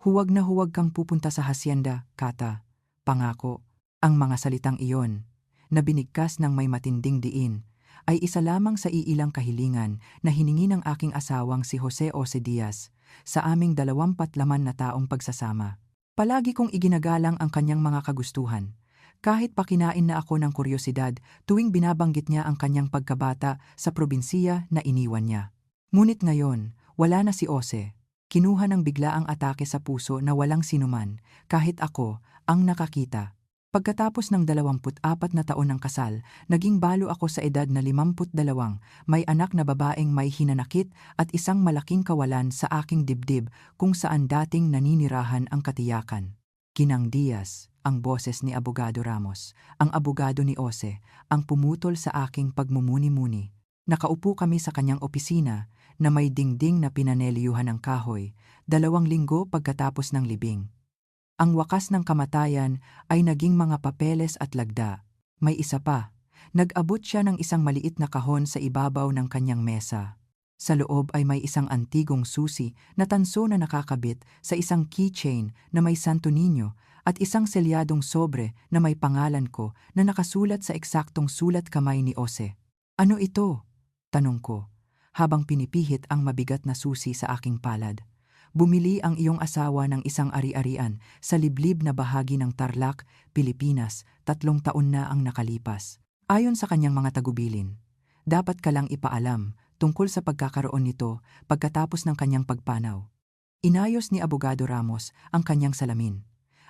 Huwag na huwag kang pupunta sa hasyenda, Kata. Pangako. Ang mga salitang iyon, na binigkas ng may matinding diin, ay isa lamang sa iilang kahilingan na hiningi ng aking asawang si Jose Ose Diaz sa aming 24 na taong pagsasama. Palagi kong iginagalang ang kanyang mga kagustuhan. Kahit pakinain na ako ng kuryosidad tuwing binabanggit niya ang kanyang pagkabata sa probinsiya na iniwan niya. Ngunit ngayon, wala na si Ose. Kinuha ng biglaang atake sa puso na walang sinuman, kahit ako, ang nakakita. Pagkatapos ng 24 na taon ng kasal, naging balo ako sa edad na 52, may anak na babaeng may hinanakit at isang malaking kawalan sa aking dibdib kung saan dating naninirahan ang katiyakan. Ginang Diaz, ang boses ni Abogado Ramos, ang abogado ni Ose, ang pumutol sa aking pagmumuni-muni. Nakaupo kami sa kanyang opisina na may dingding na pinanelyuhan ng kahoy, 2 linggo pagkatapos ng libing. Ang wakas ng kamatayan ay naging mga papeles at lagda. May isa pa, nag-abot siya ng isang maliit na kahon sa ibabaw ng kanyang mesa. Sa loob ay may isang antigong susi na tanso na nakakabit sa isang keychain na may Santo Niño at isang selyadong sobre na may pangalan ko na nakasulat sa eksaktong sulat kamay ni Ose. Ano ito? Tanong ko, habang pinipihit ang mabigat na susi sa aking palad. Bumili ang iyong asawa ng isang ari-arian sa liblib na bahagi ng Tarlac, Pilipinas, 3 taon na ang nakalipas. Ayon sa kanyang mga tagubilin, dapat ka lang ipaalam tungkol sa pagkakaroon nito pagkatapos ng kanyang pagpanaw. Inayos ni Abogado Ramos ang kanyang salamin.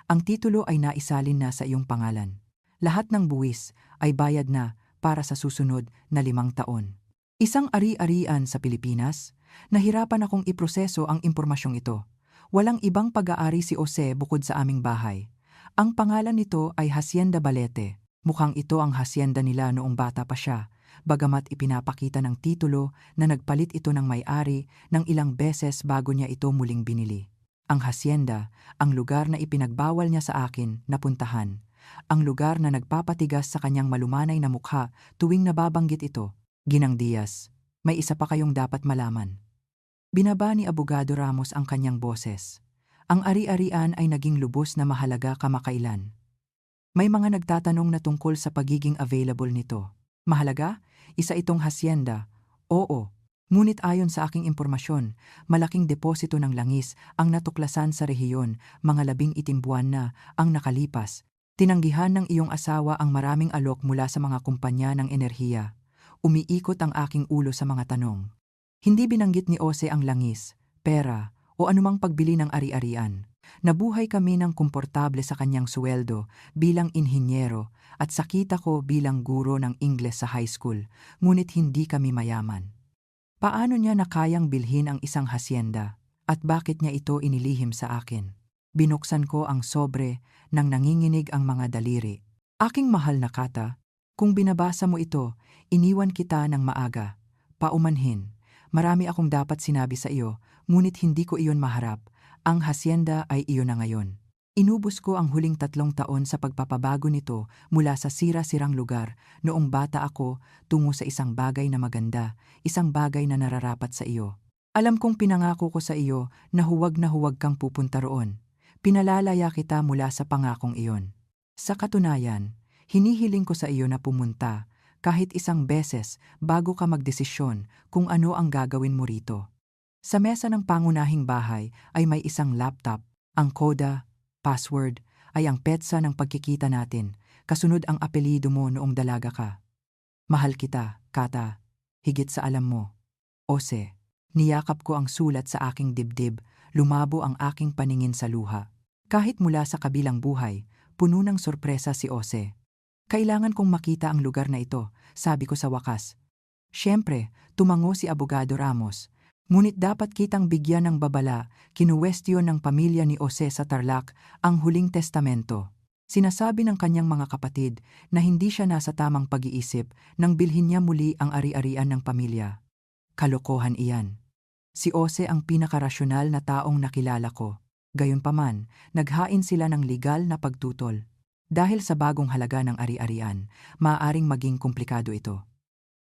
Ang titulo ay naisalin na sa iyong pangalan. Lahat ng buwis ay bayad na para sa susunod na 5 taon. Isang ari-arian sa Pilipinas, nahirapan akong iproseso ang impormasyong ito. Walang ibang pag-aari si Ose bukod sa aming bahay. Ang pangalan nito ay Hacienda Balete. Mukhang ito ang hacienda nila noong bata pa siya, bagamat ipinapakita ng titulo na nagpalit ito ng may-ari ng ilang beses bago niya ito muling binili. Ang hacienda, ang lugar na ipinagbawal niya sa akin na puntahan. Ang lugar na nagpapatigas sa kanyang malumanay na mukha tuwing nababanggit ito. Ginang Diaz, may isa pa kayong dapat malaman. Binaba ni Abogado Ramos ang kanyang boses. Ang ari-arian ay naging lubos na mahalaga kamakailan. May mga nagtatanong na tungkol sa pagiging available nito. Mahalaga? Isa itong hacienda. Oo. Ngunit ayon sa aking impormasyon, malaking deposito ng langis ang natuklasan sa rehiyon, mga 18 buwan na ang nakalipas. Tinanggihan ng iyong asawa ang maraming alok mula sa mga kumpanya ng enerhiya. Umiikot ang aking ulo sa mga tanong. Hindi binanggit ni Ose ang langis, pera, o anumang pagbili ng ari-arian. Nabuhay kami ng komportable sa kanyang suweldo bilang inhinyero at sa kita ko bilang guro ng Ingles sa high school, ngunit hindi kami mayaman. Paano niya nakayang bilhin ang isang hacienda at bakit niya ito inilihim sa akin? Binuksan ko ang sobre nang nanginginig ang mga daliri. Aking mahal na Kata, kung binabasa mo ito, iniwan kita ng maaga. Paumanhin, marami akong dapat sinabi sa iyo, ngunit hindi ko iyon maharap. Ang hacienda ay iyon na ngayon. Inubos ko ang huling 3 taon sa pagpapabago nito mula sa sira-sirang lugar noong bata ako tungo sa isang bagay na maganda, isang bagay na nararapat sa iyo. Alam kong pinangako ko sa iyo na huwag kang pupunta roon. Pinalalaya kita mula sa pangakong iyon. Sa katunayan, hinihiling ko sa iyo na pumunta kahit isang beses bago ka magdesisyon kung ano ang gagawin mo rito. Sa mesa ng pangunahing bahay ay may isang laptop, ang koda, password, ay ang petsa ng pagkikita natin, kasunod ang apelyido mo noong dalaga ka. Mahal kita, Kata, higit sa alam mo. Ose, niyakap ko ang sulat sa aking dibdib, lumabo ang aking paningin sa luha. Kahit mula sa kabilang buhay, puno ng sorpresa si Ose. Kailangan kong makita ang lugar na ito, sabi ko sa wakas. Siyempre, tumango si Abogado Ramos. Ngunit dapat kitang bigyan ng babala, kinuwestiyon ng pamilya ni Ose sa Tarlac ang huling testamento. Sinasabi ng kanyang mga kapatid na hindi siya nasa tamang pag-iisip nang bilhin niya muli ang ari-arian ng pamilya. Kalokohan iyan. Si Ose ang pinakarasyonal na taong nakilala ko. Gayunpaman, naghain sila ng legal na pagtutol. Dahil sa bagong halaga ng ari-arian, maaaring maging komplikado ito.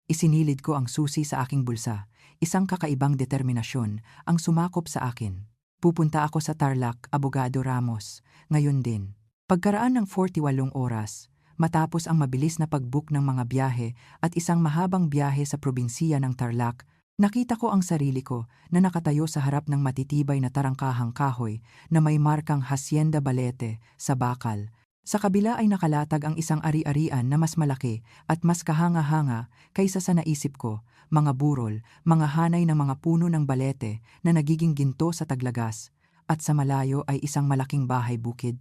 Isinilid ko ang susi sa aking bulsa, isang kakaibang determinasyon ang sumakop sa akin. Pupunta ako sa Tarlac, Abogado Ramos, ngayon din. Pagkaraan ng 48 oras, matapos ang mabilis na pag-book ng mga biyahe at isang mahabang biyahe sa probinsiya ng Tarlac, nakita ko ang sarili ko na nakatayo sa harap ng matitibay na tarangkahang kahoy na may markang Hacienda Balete sa bakal. Sa kabila ay nakalatag ang isang ari-arian na mas malaki at mas kahanga-hanga kaysa sa naisip ko, mga burol, mga hanay ng mga puno ng balete na nagiging ginto sa taglagas, at sa malayo ay isang malaking bahay bukid,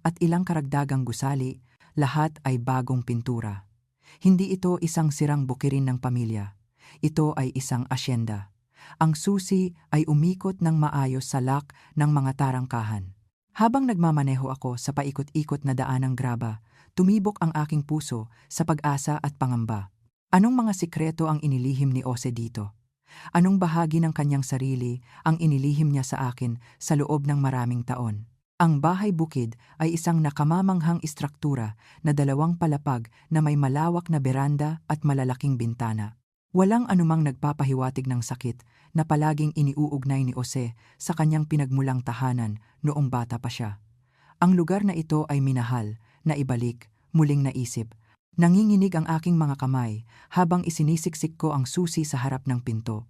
at ilang karagdagang gusali, lahat ay bagong pintura. Hindi ito isang sirang bukirin ng pamilya. Ito ay isang asyenda. Ang susi ay umikot ng maayos sa lak ng mga tarangkahan. Habang nagmamaneho ako sa paikot-ikot na daanang graba, tumibok ang aking puso sa pag-asa at pangamba. Anong mga sikreto ang inilihim ni Jose dito? Anong bahagi ng kanyang sarili ang inilihim niya sa akin sa loob ng maraming taon? Ang bahay bukid ay isang nakamamanghang istruktura na 2 palapag na may malawak na beranda at malalaking bintana. Walang anumang nagpapahiwatig ng sakit na palaging iniuugnay ni Jose sa kanyang pinagmulang tahanan noong bata pa siya. Ang lugar na ito ay minahal, naibalik, muling naisip. Nanginginig ang aking mga kamay habang isinisiksik ko ang susi sa harap ng pinto.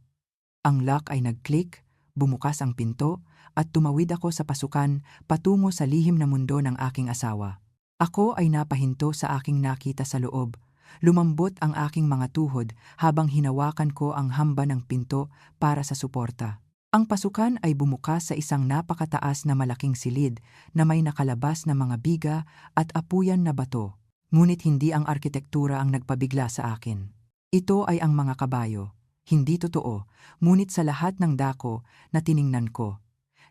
Ang lock ay nag-click, bumukas ang pinto, at tumawid ako sa pasukan patungo sa lihim na mundo ng aking asawa. Ako ay napahinto sa aking nakita sa loob. Lumambot ang aking mga tuhod habang hinawakan ko ang hamba ng pinto para sa suporta. Ang pasukan ay bumukas sa isang napakataas na malaking silid na may nakalabas na mga biga at apuyan na bato. Ngunit hindi ang arkitektura ang nagpabigla sa akin. Ito ay ang mga kabayo. Hindi totoo, ngunit sa lahat ng dako na tiningnan ko.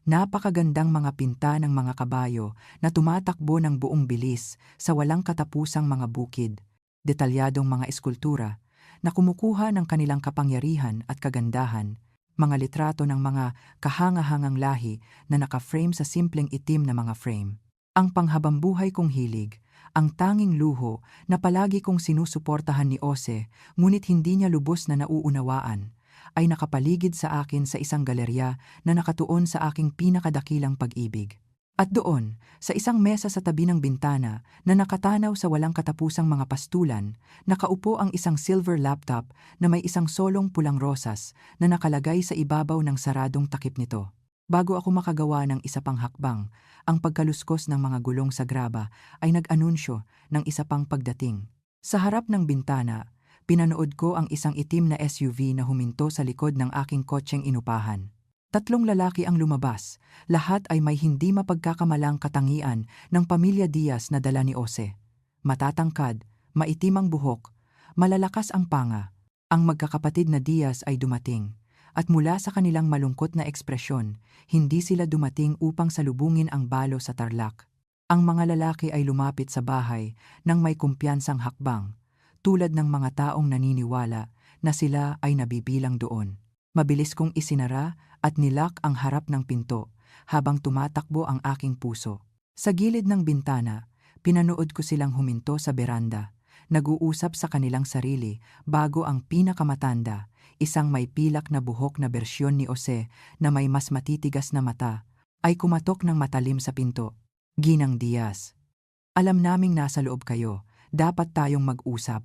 Napakagandang mga pinta ng mga kabayo na tumatakbo ng buong bilis sa walang katapusang mga bukid. Detalyadong mga eskultura na kumukuha ng kanilang kapangyarihan at kagandahan, mga litrato ng mga kahangahangang lahi na naka-frame sa simpleng itim na mga frame. Ang panghabambuhay kong hilig, ang tanging luho na palagi kong sinusuportahan ni Jose, ngunit hindi niya lubos na nauunawaan, ay nakapaligid sa akin sa isang galerya na nakatuon sa aking pinakadakilang pag-ibig. At doon, sa isang mesa sa tabi ng bintana na nakatanaw sa walang katapusang mga pastulan, nakaupo ang isang silver laptop na may isang solong pulang rosas na nakalagay sa ibabaw ng saradong takip nito. Bago ako makagawa ng isa pang hakbang, ang pagkaluskos ng mga gulong sa graba ay nag-anunsyo ng isa pang pagdating. Sa harap ng bintana, pinanood ko ang isang itim na SUV na huminto sa likod ng aking kotseng inupahan. 3 lalaki ang lumabas, lahat ay may hindi mapagkakamalang katangian ng pamilya Diaz na dala ni Jose. Matatangkad, maitim ang buhok, malalakas ang panga. Ang magkakapatid na Diaz ay dumating, at mula sa kanilang malungkot na ekspresyon, hindi sila dumating upang salubungin ang balo sa Tarlac. Ang mga lalaki ay lumapit sa bahay nang may kumpiyansang hakbang, tulad ng mga taong naniniwala na sila ay nabibilang doon. Mabilis kong isinara at nilak ang harap ng pinto habang tumatakbo ang aking puso. Sa gilid ng bintana, pinanood ko silang huminto sa beranda, nag-uusap sa kanilang sarili bago ang pinakamatanda, isang may pilak na buhok na bersyon ni Jose na may mas matitigas na mata, ay kumatok ng matalim sa pinto. Ginang Diaz, alam naming nasa loob kayo, dapat tayong mag-usap.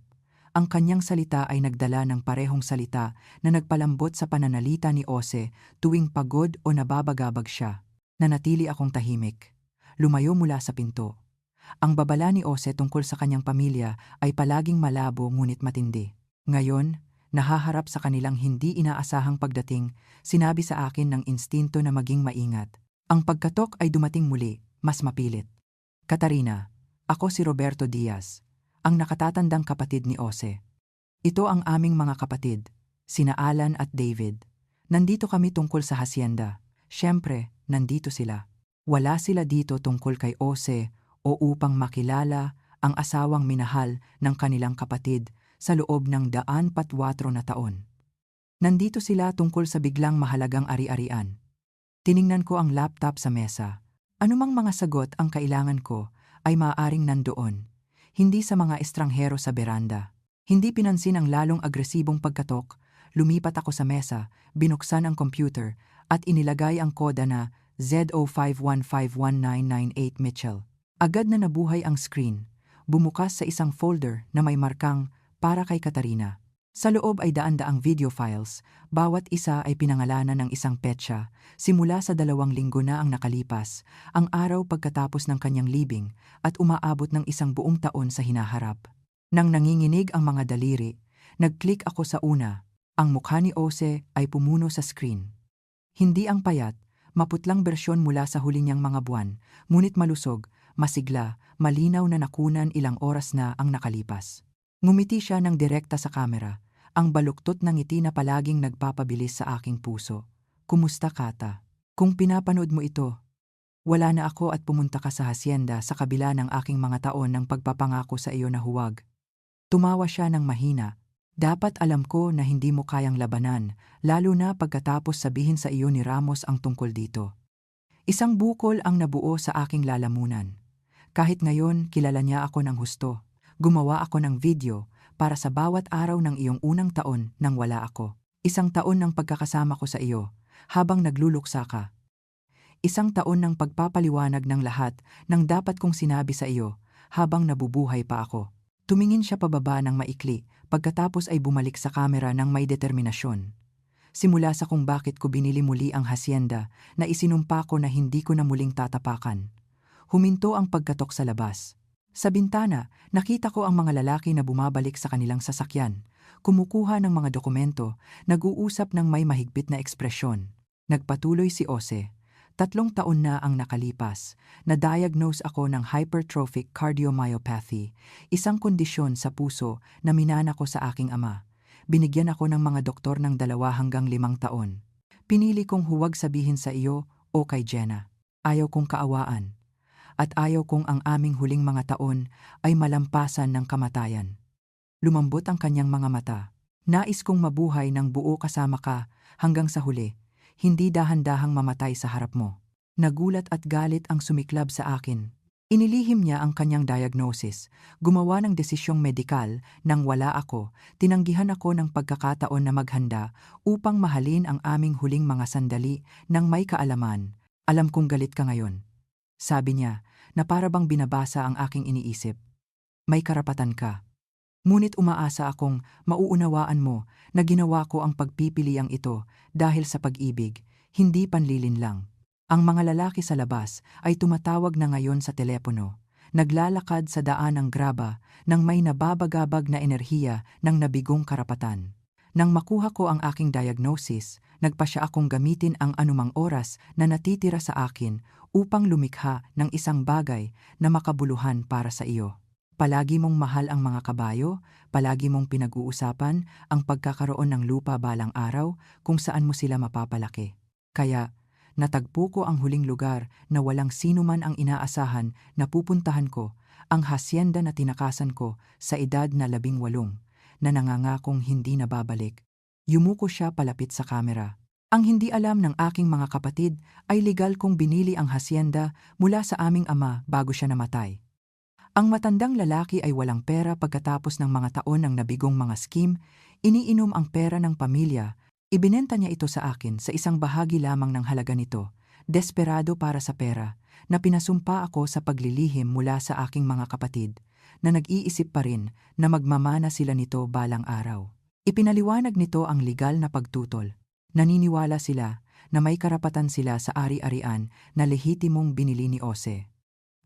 Ang kanyang salita ay nagdala ng parehong salita na nagpalambot sa pananalita ni Jose tuwing pagod o nababagabag siya. Nanatili akong tahimik. Lumayo mula sa pinto. Ang babala ni Jose tungkol sa kanyang pamilya ay palaging malabo ngunit matindi. Ngayon, nahaharap sa kanilang hindi inaasahang pagdating, sinabi sa akin ng instinto na maging maingat. Ang pagkatok ay dumating muli, mas mapilit. Katarina, ako si Roberto Diaz, ang nakatatandang kapatid ni Jose. Ito ang aming mga kapatid, sina Alan at David. Nandito kami tungkol sa hacienda. Siyempre, nandito sila. Wala sila dito tungkol kay Jose o upang makilala ang asawang minahal ng kanilang kapatid sa loob ng 104 na taon. Nandito sila tungkol sa biglang mahalagang ari-arian. Tiningnan ko ang laptop sa mesa. Anumang mga sagot ang kailangan ko ay maaaring nandoon. Hindi sa mga estranghero sa beranda. Hindi pinansin ang lalong agresibong pagkatok, lumipat ako sa mesa, binuksan ang computer, at inilagay ang koda na Z05151998 Mitchell. Agad na nabuhay ang screen. Bumukas sa isang folder na may markang para kay Katarina. Sa loob ay daan-daang video files, bawat isa ay pinangalanan ng isang petsa, simula sa 2 linggo na ang nakalipas, ang araw pagkatapos ng kanyang libing, at umaabot ng 1 buong taon sa hinaharap. Nang nanginginig ang mga daliri, nag-click ako sa una. Ang mukha ni Ose ay pumuno sa screen. Hindi ang payat, maputlang bersyon mula sa huli niyang mga buwan, ngunit malusog, masigla, malinaw na nakunan ilang oras na ang nakalipas. Ngumiti siya ng direkta sa kamera, ang baluktot ng ngiti na palaging nagpapabilis sa aking puso. Kumusta, Kata? Kung pinapanood mo ito, wala na ako at pumunta ka sa hasyenda sa kabila ng aking mga taon ng pagpapangako sa iyo na huwag. Tumawa siya ng mahina. Dapat alam ko na hindi mo kayang labanan, lalo na pagkatapos sabihin sa iyo ni Ramos ang tungkol dito. Isang bukol ang nabuo sa aking lalamunan. Kahit ngayon kilala niya ako ng husto. Gumawa ako ng video para sa bawat araw ng iyong unang taon nang wala ako. 1 taon ng pagkakasama ko sa iyo, habang nagluluksa ka. 1 taon ng pagpapaliwanag ng lahat ng dapat kong sinabi sa iyo, habang nabubuhay pa ako. Tumingin siya pababa ng maikli, pagkatapos ay bumalik sa kamera ng may determinasyon. Simula sa kung bakit ko binili muli ang hasyenda na isinumpa ko na hindi ko na muling tatapakan. Huminto ang pagkatok sa labas. Sa bintana, nakita ko ang mga lalaki na bumabalik sa kanilang sasakyan, kumukuha ng mga dokumento, nag-uusap ng may mahigpit na ekspresyon. Nagpatuloy si Ose. 3 taon na ang nakalipas, na-diagnose ako ng hypertrophic cardiomyopathy, isang kondisyon sa puso na minana ko sa aking ama. Binigyan ako ng mga doktor ng 2 hanggang 5 taon. Pinili kong huwag sabihin sa iyo o kay Jenna. Ayaw kong kaawaan. At ayaw kong ang aming huling mga taon ay malampasan ng kamatayan. Lumambot ang kanyang mga mata. Nais kong mabuhay ng buo kasama ka hanggang sa huli, hindi dahan-dahang mamatay sa harap mo. Nagulat at galit ang sumiklab sa akin. Inilihim niya ang kanyang diagnosis, gumawa ng desisyong medikal nang wala ako, tinanggihan ako ng pagkakataon na maghanda upang mahalin ang aming huling mga sandali ng may kaalaman. Alam kong galit ka ngayon. Sabi niya, na para bang binabasa ang aking iniisip. May karapatan ka. Ngunit umaasa akong mauunawaan mo na ginawa ko ang pagpipiliang ito dahil sa pag-ibig, hindi panlilin lang. Ang mga lalaki sa labas ay tumatawag na ngayon sa telepono, naglalakad sa daan ng graba nang may nababagabag na enerhiya ng nabigong karapatan. Nang makuha ko ang aking diagnosis, nagpasya akong gamitin ang anumang oras na natitira sa akin upang lumikha ng isang bagay na makabuluhan para sa iyo. Palagi mong mahal ang mga kabayo, palagi mong pinag-uusapan ang pagkakaroon ng lupa balang araw kung saan mo sila mapapalaki. Kaya, natagpo ko ang huling lugar na walang sino man ang inaasahan na pupuntahan ko, ang hasyenda na tinakasan ko sa edad na 18, na nangangakong hindi na babalik. Yumuko siya palapit sa kamera. Ang hindi alam ng aking mga kapatid ay legal kong binili ang hasyenda mula sa aming ama bago siya namatay. Ang matandang lalaki ay walang pera pagkatapos ng mga taon ng nabigong mga scheme, iniinom ang pera ng pamilya, ibinenta niya ito sa akin sa isang bahagi lamang ng halaga nito, desperado para sa pera, na pinasumpa ako sa paglilihim mula sa aking mga kapatid, na nag-iisip pa rin na magmamana sila nito balang araw. Ipinaliwanag nito ang legal na pagtutol. Naniniwala sila na may karapatan sila sa ari-arian na lehitimong binili ni Ose.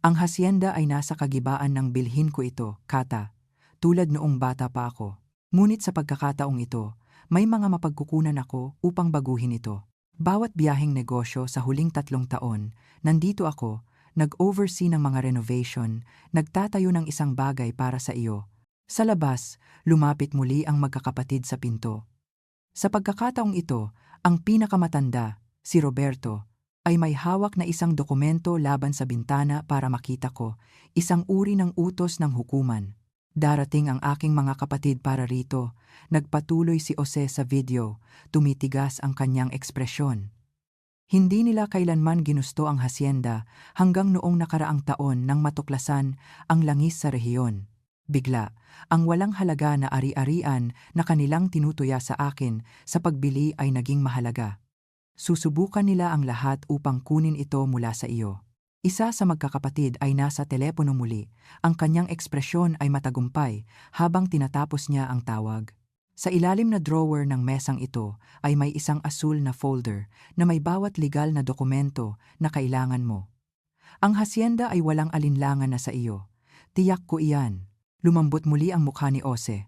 Ang hasyenda ay nasa kagibaan ng bilhin ko ito, Kata, tulad noong bata pa ako. Ngunit sa pagkakataong ito, may mga mapagkukunan ako upang baguhin ito. Bawat biyaheng negosyo sa huling 3 taon, nandito ako, nag-oversee ng mga renovation, nagtatayo ng isang bagay para sa iyo. Sa labas, lumapit muli ang magkakapatid sa pinto. Sa pagkakataong ito, ang pinakamatanda, si Roberto, ay may hawak na isang dokumento laban sa bintana para makita ko, isang uri ng utos ng hukuman. Darating ang aking mga kapatid para rito, nagpatuloy si Ose sa video, tumitigas ang kanyang ekspresyon. Hindi nila kailanman ginusto ang hasyenda hanggang noong nakaraang taon nang matuklasan ang langis sa rehiyon. Bigla, ang walang halaga na ari-arian na kanilang tinutuya sa akin sa pagbili ay naging mahalaga. Susubukan nila ang lahat upang kunin ito mula sa iyo. Isa sa magkakapatid ay nasa telepono muli. Ang kanyang ekspresyon ay matagumpay habang tinatapos niya ang tawag. Sa ilalim na drawer ng mesang ito ay may isang asul na folder na may bawat legal na dokumento na kailangan mo. Ang hasyenda ay walang alinlangan na sa iyo. Tiyak ko iyan. Lumambot muli ang mukha ni Ose.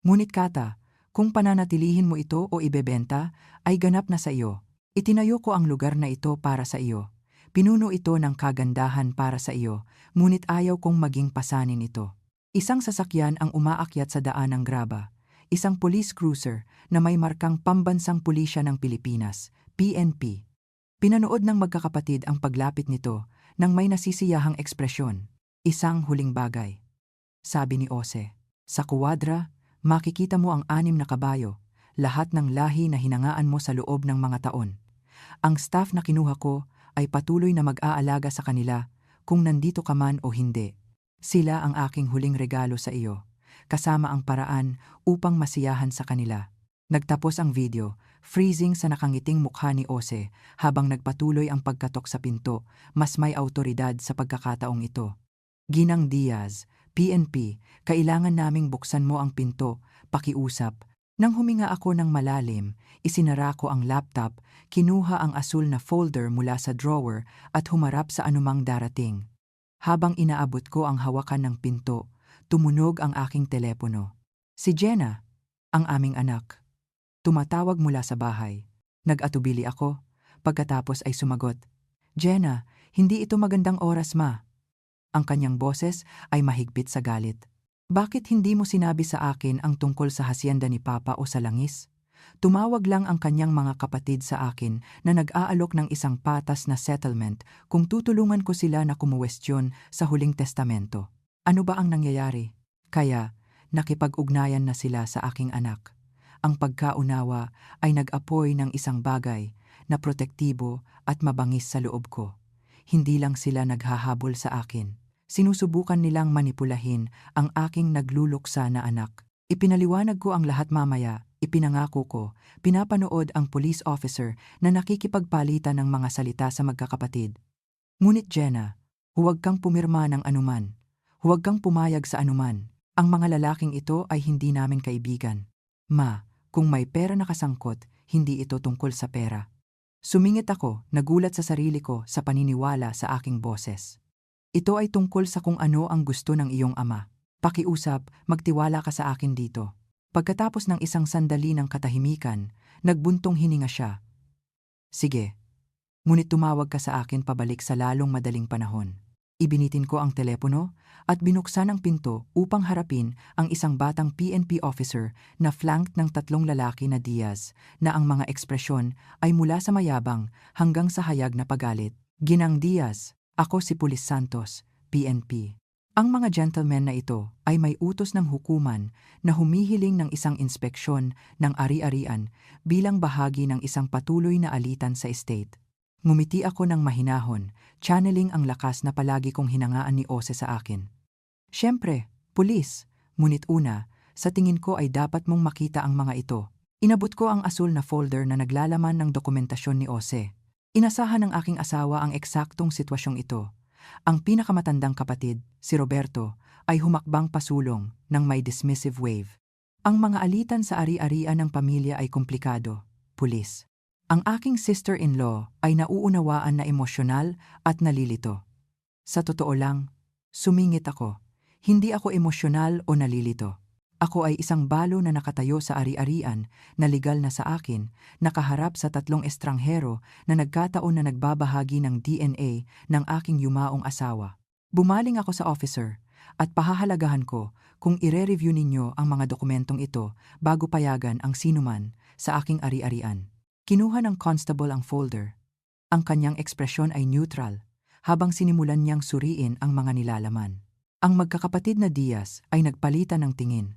Ngunit Kata, kung pananatilihin mo ito o ibebenta, ay ganap na sa iyo. Itinayo ko ang lugar na ito para sa iyo. Pinuno ito ng kagandahan para sa iyo, ngunit ayaw kong maging pasanin ito. Isang sasakyan ang umaakyat sa daan ng graba. Isang police cruiser na may markang Pambansang Pulisya ng Pilipinas, PNP. Pinanood ng magkakapatid ang paglapit nito nang may nasisiyahang ekspresyon. Isang huling bagay. Sabi ni Ose, sa kuwadra, makikita mo ang 6 na kabayo, lahat ng lahi na hinangaan mo sa loob ng mga taon. Ang staff na kinuha ko ay patuloy na mag-aalaga sa kanila kung nandito ka man o hindi. Sila ang aking huling regalo sa iyo, kasama ang paraan upang masiyahan sa kanila. Nagtapos ang video, freezing sa nakangiting mukha ni Ose habang nagpatuloy ang pagkatok sa pinto, mas may autoridad sa pagkakataong ito. Ginang Diaz, PNP, kailangan naming buksan mo ang pinto, pakiusap. Nang huminga ako ng malalim, isinara ko ang laptop, kinuha ang asul na folder mula sa drawer at humarap sa anumang darating. Habang inaabot ko ang hawakan ng pinto, tumunog ang aking telepono. Si Jenna, ang aming anak. Tumatawag mula sa bahay. Nag-atubili ako, pagkatapos ay sumagot. Jenna, hindi ito magandang oras, ma. Ang kanyang boses ay mahigpit sa galit. Bakit hindi mo sinabi sa akin ang tungkol sa hasyenda ni Papa o sa langis? Tumawag lang ang kanyang mga kapatid sa akin na nag-aalok ng isang patas na settlement kung tutulungan ko sila na kumuwestiyon sa huling testamento. Ano ba ang nangyayari? Kaya, nakipag-ugnayan na sila sa aking anak. Ang pagkaunawa ay nag-apoy ng isang bagay na protektibo at mabangis sa loob ko. Hindi lang sila naghahabol sa akin. Sinusubukan nilang manipulahin ang aking nagluluksa na anak. Ipinaliwanag ko ang lahat mamaya, ipinangako ko, pinapanood ang police officer na nakikipagpalitan ng mga salita sa magkakapatid. Ngunit Jenna, huwag kang pumirma ng anuman. Huwag kang pumayag sa anuman. Ang mga lalaking ito ay hindi namin kaibigan. Ma, kung may pera na kasangkot, hindi ito tungkol sa pera. Sumingit ako, nagulat sa sarili ko sa paniniwala sa aking boses. Ito ay tungkol sa kung ano ang gusto ng iyong ama. Pakiusap, magtiwala ka sa akin dito. Pagkatapos ng isang sandali ng katahimikan, nagbuntong hininga siya. Sige. Ngunit tumawag ka sa akin pabalik sa lalong madaling panahon. Ibinitin ko ang telepono at binuksan ang pinto upang harapin ang isang batang PNP officer na flanked ng 3 lalaki na Diaz na ang mga ekspresyon ay mula sa mayabang hanggang sa hayag na pagalit. Ginang Diaz, ako si Pulis Santos, PNP. Ang mga gentlemen na ito ay may utos ng hukuman na humihiling ng isang inspeksyon ng ari-arian bilang bahagi ng isang patuloy na alitan sa estate. Ngumiti ako ng mahinahon, channeling ang lakas na palagi kong hinangaan ni Ose sa akin. Siyempre, pulis, ngunit una, sa tingin ko ay dapat mong makita ang mga ito. Inabot ko ang asul na folder na naglalaman ng dokumentasyon ni Ose. Inasahan ng aking asawa ang eksaktong sitwasyong ito. Ang pinakamatandang kapatid, si Roberto, ay humakbang pasulong ng may dismissive wave. Ang mga alitan sa ari-arian ng pamilya ay komplikado, pulis. Ang aking sister-in-law ay nauunawaan na emosyonal at nalilito. Sa totoo lang, sumingit ako. Hindi ako emosyonal o nalilito. Ako ay isang balo na nakatayo sa ari-arian na legal na sa akin, nakaharap sa 3 estranghero na nagkataon na nagbabahagi ng DNA ng aking yumaong asawa. Bumaling ako sa officer at pahahalagahan ko kung ire-review ninyo ang mga dokumentong ito bago payagan ang sinuman sa aking ari-arian. Kinuha ng constable ang folder. Ang kanyang ekspresyon ay neutral, habang sinimulan niyang suriin ang mga nilalaman. Ang magkakapatid na Diaz ay nagpalitan ng tingin.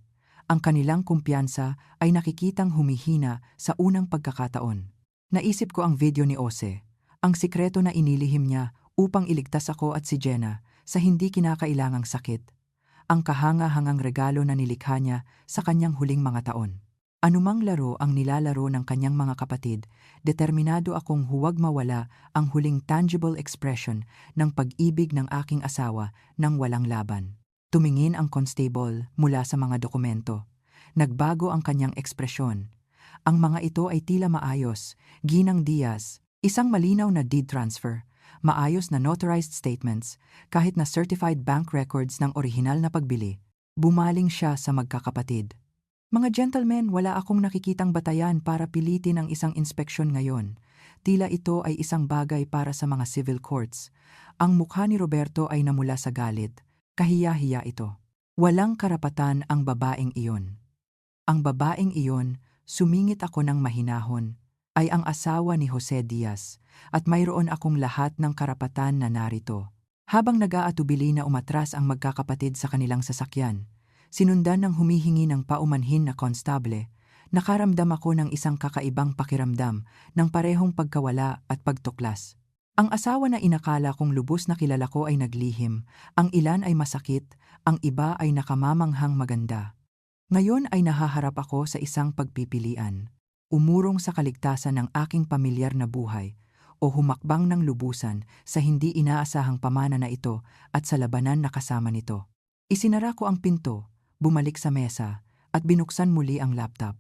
Ang kanilang kumpiyansa ay nakikitang humihina sa unang pagkakataon. Naisip ko ang video ni Ose, ang sikreto na inilihim niya upang iligtas ako at si Jenna sa hindi kinakailangang sakit. Ang kahanga-hangang regalo na nilikha niya sa kanyang huling mga taon. Anumang laro ang nilalaro ng kanyang mga kapatid, determinado akong huwag mawala ang huling tangible expression ng pag-ibig ng aking asawa nang walang laban. Tumingin ang constable mula sa mga dokumento. Nagbago ang kanyang ekspresyon. Ang mga ito ay tila maayos, Ginang Diaz, isang malinaw na deed transfer, maayos na notarized statements, kahit na certified bank records ng orihinal na pagbili. Bumaling siya sa magkakapatid. Mga gentlemen, wala akong nakikitang batayan para pilitin ang isang inspeksyon ngayon. Tila ito ay isang bagay para sa mga civil courts. Ang mukha ni Roberto ay namula sa galit. Kahiya-hiya ito. Walang karapatan ang babaeng iyon. Ang babaeng iyon, sumingit ako ng mahinahon, ay ang asawa ni Jose Diaz at mayroon akong lahat ng karapatan na narito. Habang nag-aatubili na umatras ang magkakapatid sa kanilang sasakyan, sinundan ng humihingi ng paumanhin na konstable, nakaramdam ako ng isang kakaibang pakiramdam ng parehong pagkawala at pagtuklas. Ang asawa na inakala kong lubos na kilala ko ay naglihim, ang ilan ay masakit, ang iba ay nakamamanghang maganda. Ngayon ay nahaharap ako sa isang pagpipilian. Umurong sa kaligtasan ng aking pamilyar na buhay o humakbang ng lubusan sa hindi inaasahang pamana na ito at sa labanan na kasama nito. Isinara ko ang pinto, bumalik sa mesa, at binuksan muli ang laptop.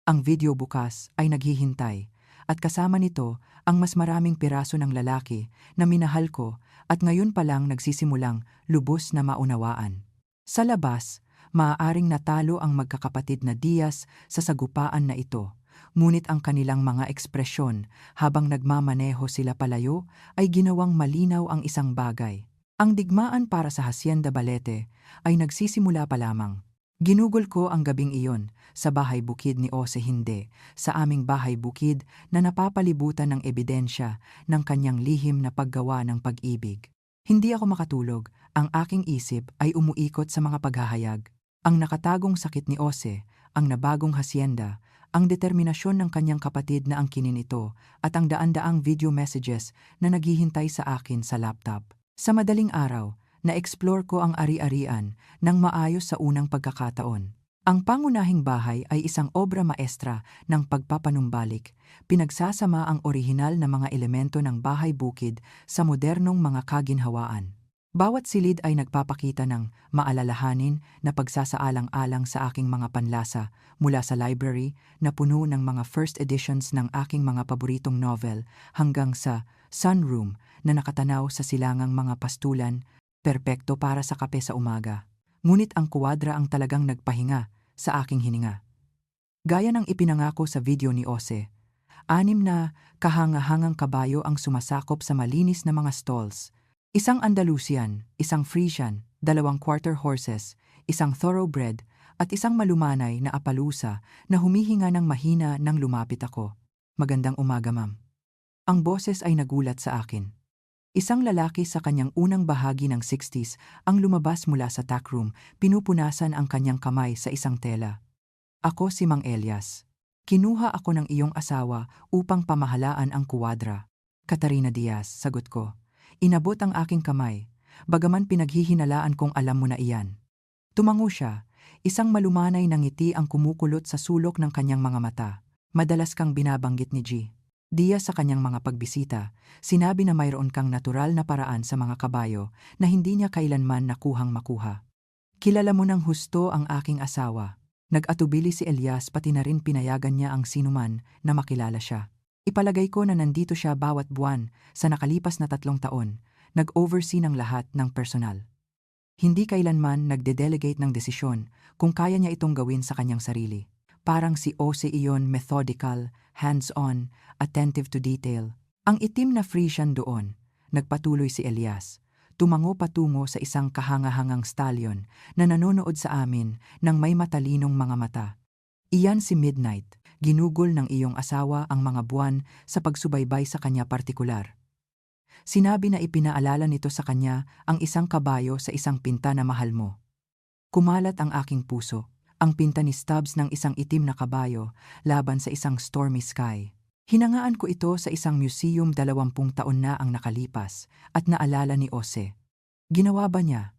Ang video bukas ay naghihintay, at kasama nito ang mas maraming piraso ng lalaki na minahal ko at ngayon pa lang nagsisimulang lubos na maunawaan. Sa labas, maaaring natalo ang magkakapatid na Diaz sa sagupaan na ito, ngunit ang kanilang mga ekspresyon habang nagmamaneho sila palayo ay ginawang malinaw ang isang bagay. Ang digmaan para sa Hacienda Balete ay nagsisimula pa lamang. Ginugol ko ang gabing iyon, sa bahay bukid ni Ose hindi, sa aming bahay bukid na napapalibutan ng ebidensya ng kanyang lihim na paggawa ng pag-ibig. Hindi ako makatulog, ang aking isip ay umuikot sa mga paghahayag. Ang nakatagong sakit ni Ose, ang nabagong hacienda, ang determinasyon ng kanyang kapatid na angkinin ito, at ang daan-daang video messages na naghihintay sa akin sa laptop. Sa madaling araw, na-explore ko ang ari-arian ng maayos sa unang pagkakataon. Ang pangunahing bahay ay isang obra maestra ng pagpapanumbalik, pinagsasama ang orihinal na mga elemento ng bahay bukid sa modernong mga kaginhawaan. Bawat silid ay nagpapakita ng maalalahanin na pagsasaalang-alang sa aking mga panlasa mula sa library na puno ng mga first editions ng aking mga paboritong novel hanggang sa sunroom na nakatanaw sa silangang mga pastulan, perpekto para sa kape sa umaga. Ngunit ang kuwadra ang talagang nagpahinga sa aking hininga. Gaya ng ipinangako sa video ni Ose, 6 na kahanga-hangang kabayo ang sumasakop sa malinis na mga stalls. Isang Andalusian, isang Frisian, 2 quarter horses, isang thoroughbred, at isang malumanay na apalusa na humihinga ng mahina nang lumapit ako. Magandang umaga, ma'am. Ang boses ay nagulat sa akin. Isang lalaki sa kanyang unang bahagi ng 60s ang lumabas mula sa tackroom, pinupunasan ang kanyang kamay sa isang tela. Ako si Mang Elias. Kinuha ako ng iyong asawa upang pamahalaan ang kuwadra. Catarina Diaz, sagot ko. Inabot ang aking kamay, bagaman pinaghihinalaan kong alam mo na iyan. Tumango siya, isang malumanay na ngiti ang kumukulot sa sulok ng kanyang mga mata. Madalas kang binabanggit ni G. Diaz sa kanyang mga pagbisita, sinabi na mayroon kang natural na paraan sa mga kabayo na hindi niya kailanman nakuhang makuha. Kilala mo ng husto ang aking asawa. Nag-atubili si Elias pati na rin pinayagan niya ang sinuman na makilala siya. Ipalagay ko na nandito siya bawat buwan sa nakalipas na 3 taon, nag-oversee ng lahat ng personal. Hindi kailanman nagde-delegate ng desisyon kung kaya niya itong gawin sa kanyang sarili. Parang si Ose iyon, methodical, hands-on, attentive to detail. Ang itim na Frisian doon, nagpatuloy si Elias. Tumango patungo sa isang kahanga-hangang stallion na nanonood sa amin ng may matalinong mga mata. Iyan si Midnight. Ginugol ng iyong asawa ang mga buwan sa pagsubaybay sa kanya partikular. Sinabi na ipinaalala nito sa kanya ang isang kabayo sa isang pinta na mahal mo. Kumalat ang aking puso, ang pinta ni Stubbs ng isang itim na kabayo laban sa isang stormy sky. Hinangaan ko ito sa isang museum 20 taon na ang nakalipas at naalala ni Ose. Ginawa ba niya?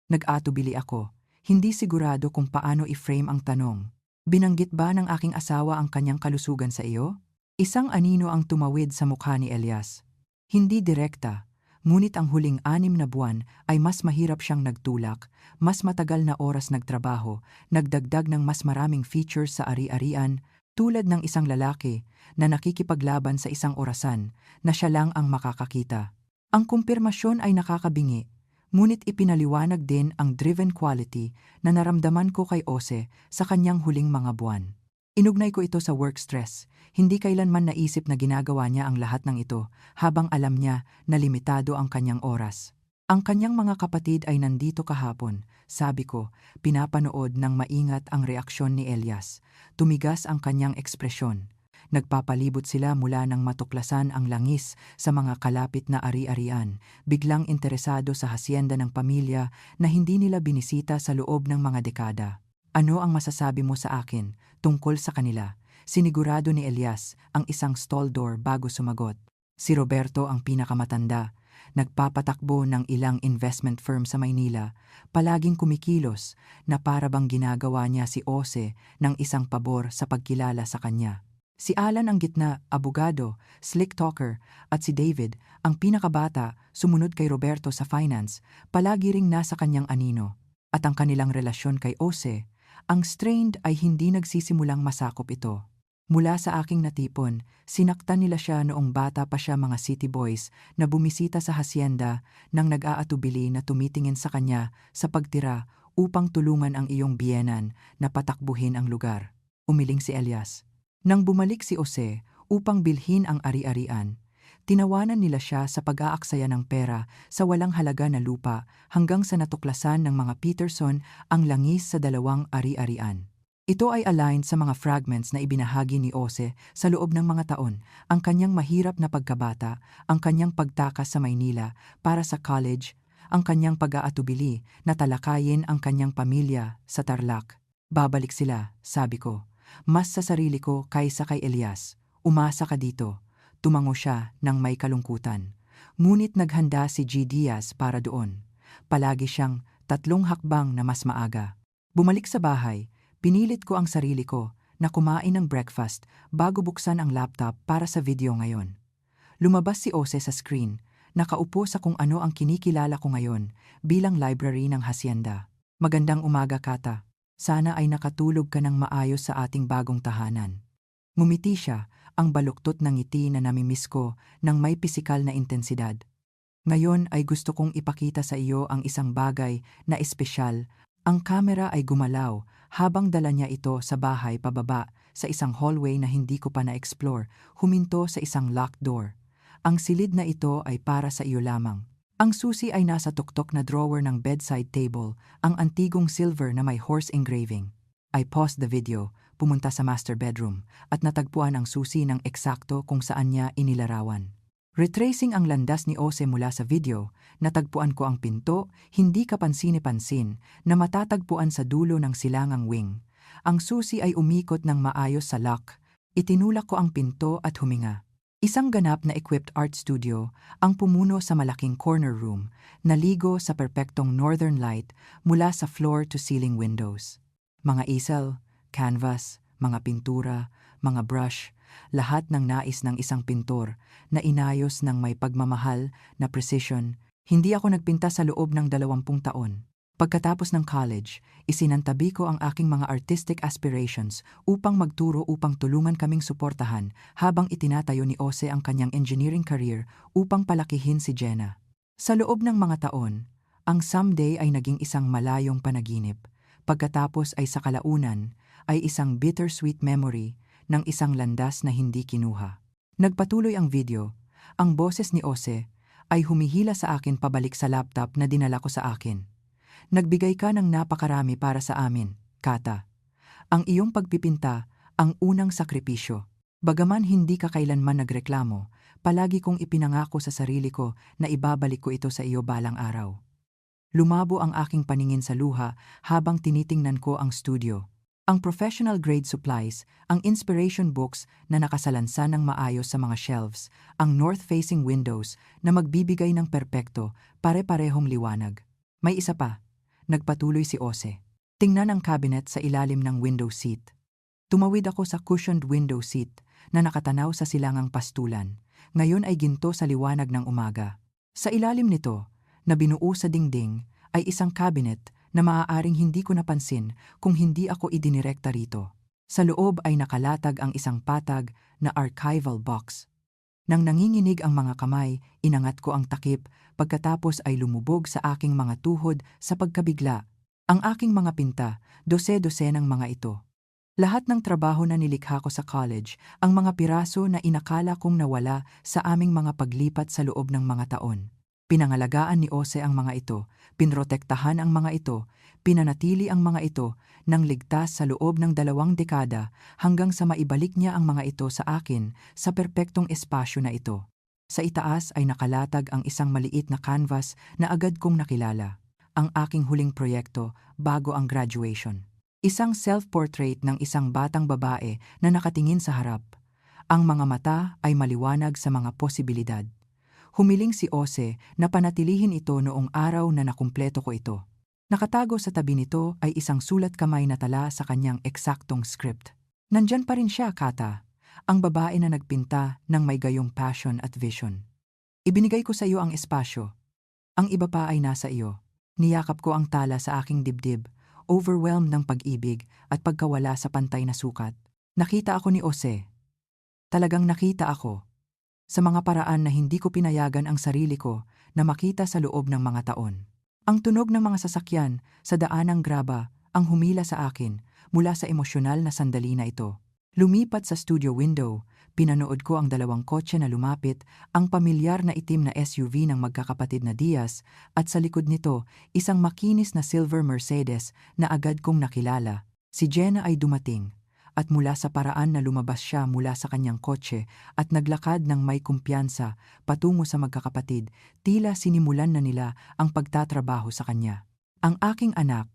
Nag-atubili ako, hindi sigurado kung paano i-frame ang tanong. Binanggit ba ng aking asawa ang kanyang kalusugan sa iyo? Isang anino ang tumawid sa mukha ni Elias. Hindi direkta, ngunit ang huling 6 na buwan ay mas mahirap siyang nagtulak, mas matagal na oras nagtrabaho, nagdagdag ng mas maraming features sa ari-arian, tulad ng isang lalaki na nakikipaglaban sa isang orasan na siya lang ang makakakita. Ang kumpirmasyon ay nakakabingi, ngunit ipinaliwanag din ang driven quality na naramdaman ko kay Ose sa kanyang huling mga buwan. Inugnay ko ito sa work stress. Hindi kailanman naisip na ginagawa niya ang lahat ng ito habang alam niya na limitado ang kanyang oras. Ang kanyang mga kapatid ay nandito kahapon, sabi ko, pinapanood ng maingat ang reaksyon ni Elias. Tumigas ang kanyang ekspresyon. Nagpapalibot sila mula nang matuklasan ang langis sa mga kalapit na ari-arian, biglang interesado sa hasyenda ng pamilya na hindi nila binisita sa loob ng mga dekada. Ano ang masasabi mo sa akin tungkol sa kanila? Sinigurado ni Elias ang isang stall door bago sumagot. Si Roberto ang pinakamatanda, nagpapatakbo ng ilang investment firm sa Maynila, palaging kumikilos na para bang ginagawa niya si Ose ng isang pabor sa pagkilala sa kanya. Si Alan ang gitna, abogado, slick talker, at si David, ang pinakabata, sumunod kay Roberto sa finance, palagi ring nasa kanyang anino. At ang kanilang relasyon kay Ose, ang strained ay hindi nagsisimulang masakop ito. Mula sa aking natipon, sinaktan nila siya noong bata pa siya mga city boys na bumisita sa hasyenda nang nag-aatubili na tumitingin sa kanya sa pagtira upang tulungan ang iyong biyenan na patakbuhin ang lugar. Umiling si Elias. Nang bumalik si Ose upang bilhin ang ari-arian, tinawanan nila siya sa pag-aaksaya ng pera sa walang halaga na lupa hanggang sa natuklasan ng mga Peterson ang langis sa 2 ari-arian. Ito ay aligned sa mga fragments na ibinahagi ni Ose sa loob ng mga taon, ang kanyang mahirap na pagkabata, ang kanyang pagtakas sa Maynila para sa college, ang kanyang pag-aatubili na talakayin ang kanyang pamilya sa Tarlac. Babalik sila, sabi ko. Mas sa sarili ko kaysa kay Elias. Umasa ka dito. Tumango siya ng may kalungkutan. Ngunit naghanda si G. Diaz para doon. Palagi siyang 3 hakbang na mas maaga. Bumalik sa bahay, pinilit ko ang sarili ko na kumain ng breakfast bago buksan ang laptop para sa video ngayon. Lumabas si Ose sa screen, nakaupo sa kung ano ang kinikilala ko ngayon bilang library ng hasyenda. Magandang umaga, Kata. Sana ay nakatulog ka ng maayos sa ating bagong tahanan. Ngumiti siya, ang baluktot ng ngiti na namimiss ko ng may pisikal na intensidad. Ngayon ay gusto kong ipakita sa iyo ang isang bagay na espesyal. Ang kamera ay gumalaw habang dala niya ito sa bahay pababa sa isang hallway na hindi ko pa na-explore, huminto sa isang locked door. Ang silid na ito ay para sa iyo lamang. Ang susi ay nasa tuktok na drawer ng bedside table, ang antigong silver na may horse engraving. I paused the video, pumunta sa master bedroom, at natagpuan ang susi ng eksakto kung saan niya inilarawan. Retracing ang landas ni Ose mula sa video, natagpuan ko ang pinto, hindi kapansin-pansin, na matatagpuan sa dulo ng silangang wing. Ang susi ay umikot ng maayos sa lock. Itinulak ko ang pinto at huminga. Isang ganap na equipped art studio ang pumuno sa malaking corner room, naligo sa perpektong northern light mula sa floor-to-ceiling windows. Mga easel, canvas, mga pintura, mga brush, lahat ng nais ng isang pintor na inayos ng may pagmamahal na precision. Hindi ako nagpinta sa loob ng 20 taon. Pagkatapos ng college, isinantabi ko ang aking mga artistic aspirations upang magturo upang tulungan kaming suportahan habang itinatayo ni Ose ang kanyang engineering career upang palakihin si Jenna. Sa loob ng mga taon, ang someday ay naging isang malayong panaginip. Pagkatapos ay sa kalaunan, ay isang bittersweet memory ng isang landas na hindi kinuha. Nagpatuloy ang video. Ang boses ni Ose ay humihila sa akin pabalik sa laptop na dinala ko sa akin. Nagbigay ka ng napakarami para sa amin, Kata. Ang iyong pagpipinta, ang unang sakripisyo. Bagaman hindi ka kailanman nagreklamo, palagi kong ipinangako sa sarili ko na ibabalik ko ito sa iyo balang araw. Lumabo ang aking paningin sa luha habang tinitingnan ko ang studio. Ang professional grade supplies, ang inspiration books na nakasalansan ng maayos sa mga shelves, ang north-facing windows na magbibigay ng perpekto, pare-parehong liwanag. May isa pa. Nagpatuloy si Ose. Tingnan ang cabinet sa ilalim ng window seat. Tumawid ako sa cushioned window seat na nakatanaw sa silangang pastulan. Ngayon ay ginto sa liwanag ng umaga. Sa ilalim nito, na binuo sa dingding, ay isang cabinet na maaaring hindi ko napansin kung hindi ako idinirekta rito. Sa loob ay nakalatag ang isang patag na archival box. Nang nanginginig ang mga kamay, inangat ko ang takip, pagkatapos ay lumubog sa aking mga tuhod sa pagkabigla. Ang aking mga pinta, dose-dosenang mga ito. Lahat ng trabaho na nilikha ko sa college, ang mga piraso na inakala kong nawala sa aming mga paglipat sa loob ng mga taon. Pinangalagaan ni Ose ang mga ito, pinrotektahan ang mga ito, pinanatili ang mga ito nang ligtas sa loob ng 2 dekada hanggang sa maibalik niya ang mga ito sa akin sa perpektong espasyo na ito. Sa itaas ay nakalatag ang isang maliit na canvas na agad kong nakilala. Ang aking huling proyekto bago ang graduation. Isang self-portrait ng isang batang babae na nakatingin sa harap. Ang mga mata ay maliwanag sa mga posibilidad. Humiling si Ose na panatilihin ito noong araw na nakumpleto ko ito. Nakatago sa tabi nito ay isang sulat kamay na tala sa kanyang eksaktong script. Nandyan pa rin siya, Kata, ang babae na nagpinta ng may gayong passion at vision. Ibinigay ko sa iyo ang espasyo. Ang iba pa ay nasa iyo. Niyakap ko ang tala sa aking dibdib, overwhelmed ng pag-ibig at pagkawala sa pantay na sukat. Nakita ako ni Ose. Talagang nakita ako. Sa mga paraan na hindi ko pinayagan ang sarili ko na makita sa loob ng mga taon. Ang tunog ng mga sasakyan sa daanang graba ang humila sa akin mula sa emosyonal na sandali na ito. Lumipat sa studio window, pinanood ko ang 2 kotse na lumapit, ang pamilyar na itim na SUV ng magkakapatid na Diaz at sa likod nito isang makinis na silver Mercedes na agad kong nakilala. Si Jenna ay dumating. At mula sa paraan na lumabas siya mula sa kanyang kotse at naglakad ng may kumpiyansa patungo sa magkakapatid, tila sinimulan na nila ang pagtatrabaho sa kanya. Ang aking anak,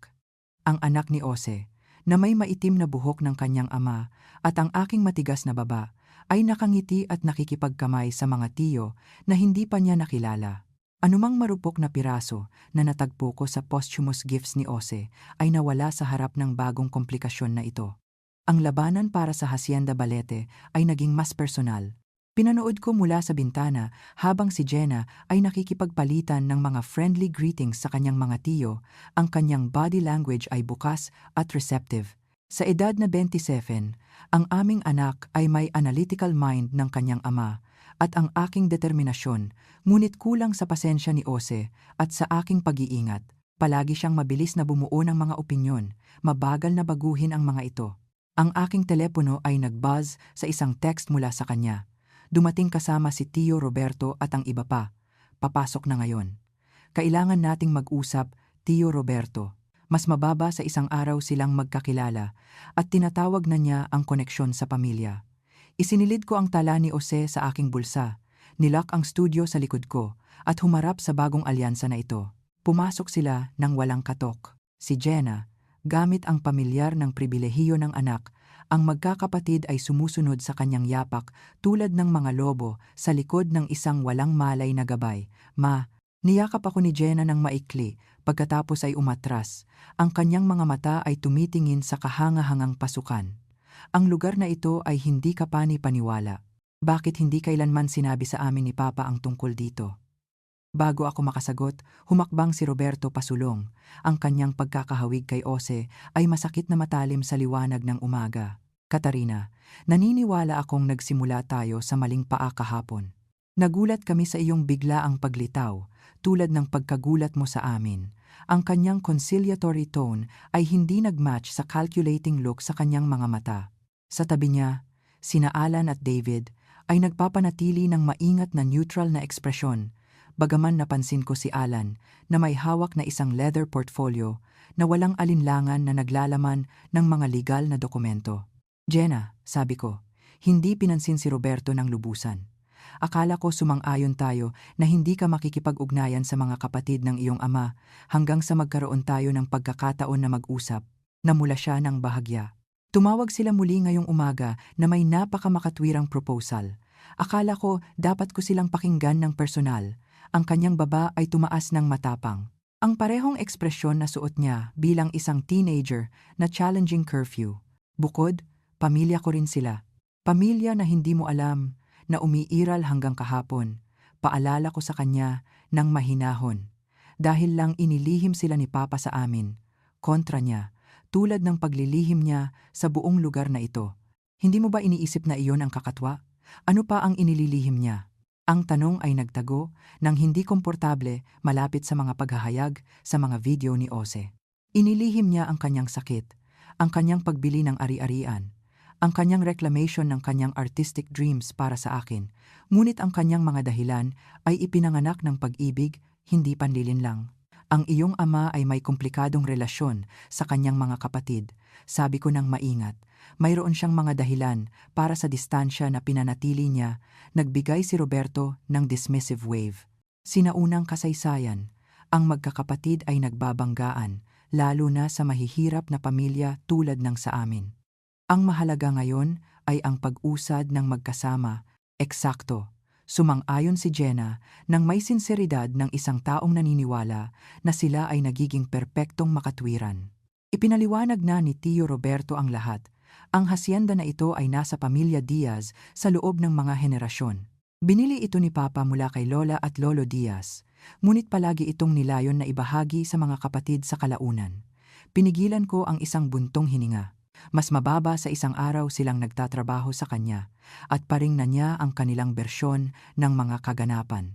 ang anak ni Ose, na may maitim na buhok ng kanyang ama at ang aking matigas na baba, ay nakangiti at nakikipagkamay sa mga tiyo na hindi pa niya nakilala. Anumang marupok na piraso na natagpo ko sa posthumous gifts ni Ose ay nawala sa harap ng bagong komplikasyon na ito. Ang labanan para sa Hacienda Balete ay naging mas personal. Pinanood ko mula sa bintana habang si Jenna ay nakikipagpalitan ng mga friendly greetings sa kanyang mga tiyo, ang kanyang body language ay bukas at receptive. Sa edad na 27, ang aming anak ay may analytical mind ng kanyang ama at ang aking determinasyon, ngunit kulang sa pasensya ni Ose at sa aking pag-iingat. Palagi siyang mabilis na bumuo ng mga opinyon, mabagal na baguhin ang mga ito. Ang aking telepono ay nag-buzz sa isang text mula sa kanya. Dumating kasama si Tio Roberto at ang iba pa. Papasok na ngayon. Kailangan nating mag-usap, Tio Roberto. Mas mababa sa isang araw silang magkakilala at tinatawag na niya ang koneksyon sa pamilya. Isinilid ko ang tala ni Ose sa aking bulsa, nilock ang studio sa likod ko at humarap sa bagong alyansa na ito. Pumasok sila nang walang katok. Si Jenna, gamit ang pamilyar ng pribilehiyo ng anak, ang magkakapatid ay sumusunod sa kanyang yapak tulad ng mga lobo sa likod ng isang walang malay na gabay. Niyakap ako ni Jenna ng maikli, pagkatapos ay umatras. Ang kanyang mga mata ay tumitingin sa kahangahangang pasukan. Ang lugar na ito ay hindi kapani-paniwala. Bakit hindi kailanman sinabi sa amin ni Papa ang tungkol dito? Bago ako makasagot, humakbang si Roberto pasulong. Ang kanyang pagkakahawig kay Ose ay masakit na matalim sa liwanag ng umaga. Katarina, naniniwala akong nagsimula tayo sa maling paa kahapon. Nagulat kami sa iyong biglaang paglitaw, tulad ng pagkagulat mo sa amin. Ang kanyang conciliatory tone ay hindi nagmatch sa calculating look sa kanyang mga mata. Sa tabi niya, sina Alan at David ay nagpapanatili ng maingat na neutral na ekspresyon. Bagaman napansin ko si Alan na may hawak na isang leather portfolio na walang alinlangan na naglalaman ng mga legal na dokumento. Jenna, sabi ko, hindi pinansin si Roberto ng lubusan. Akala ko sumang-ayon tayo na hindi ka makikipag-ugnayan sa mga kapatid ng iyong ama hanggang sa magkaroon tayo ng pagkakataon na mag-usap. Namula siya ng bahagya. Tumawag sila muli ngayong umaga na may napakamakatwirang proposal. Akala ko dapat ko silang pakinggan ng personal. Ang kanyang baba ay tumaas ng matapang. Ang parehong ekspresyon na suot niya bilang isang teenager na challenging curfew. Bukod, Pamilya ko rin sila. Pamilya na hindi mo alam, na umiiral hanggang kahapon. Paalala ko sa kanya ng mahinahon. Dahil lang inilihim sila ni Papa sa amin. Kontra niya, tulad ng paglilihim niya sa buong lugar na ito. Hindi mo ba iniisip na iyon ang kakatwa? Ano pa ang inililihim niya? Ang tanong ay nagtago ng hindi komportable malapit sa mga paghahayag sa mga video ni Ose. Inilihim niya ang kanyang sakit, ang kanyang pagbili ng ari-arian, ang kanyang reclamation ng kanyang artistic dreams para sa akin, ngunit ang kanyang mga dahilan ay ipinanganak ng pag-ibig, hindi panlilin lang. Ang iyong ama ay may komplikadong relasyon sa kanyang mga kapatid. Sabi ko nang maingat. Mayroon siyang mga dahilan para sa distansya na pinanatili niya. Nagbigay si Roberto ng dismissive wave. Sinaunang kasaysayan, ang magkakapatid ay nagbabanggaan, lalo na sa mahihirap na pamilya tulad ng sa amin. Ang mahalaga ngayon ay ang pag-usad ng magkasama. Eksakto. Sumang-ayon si Jenna nang may sinseridad ng isang taong naniniwala na sila ay nagiging perpektong makatwiran. Ipinaliwanag na ni Tio Roberto ang lahat. Ang hasyenda na ito ay nasa pamilya Diaz sa loob ng mga henerasyon. Binili ito ni Papa mula kay Lola at Lolo Diaz, ngunit palagi itong nilayon na ibahagi sa mga kapatid sa kalaunan. Pinigilan ko ang isang buntong hininga. Mas mababa sa isang araw silang nagtatrabaho sa kanya at paring na niya ang kanilang bersyon ng mga kaganapan.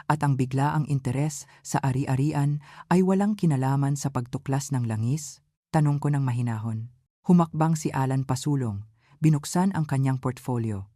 At ang biglaang interes sa ari-arian ay walang kinalaman sa pagtuklas ng langis? Tanong ko ng mahinahon. Humakbang si Alan pasulong, binuksan ang kanyang portfolio.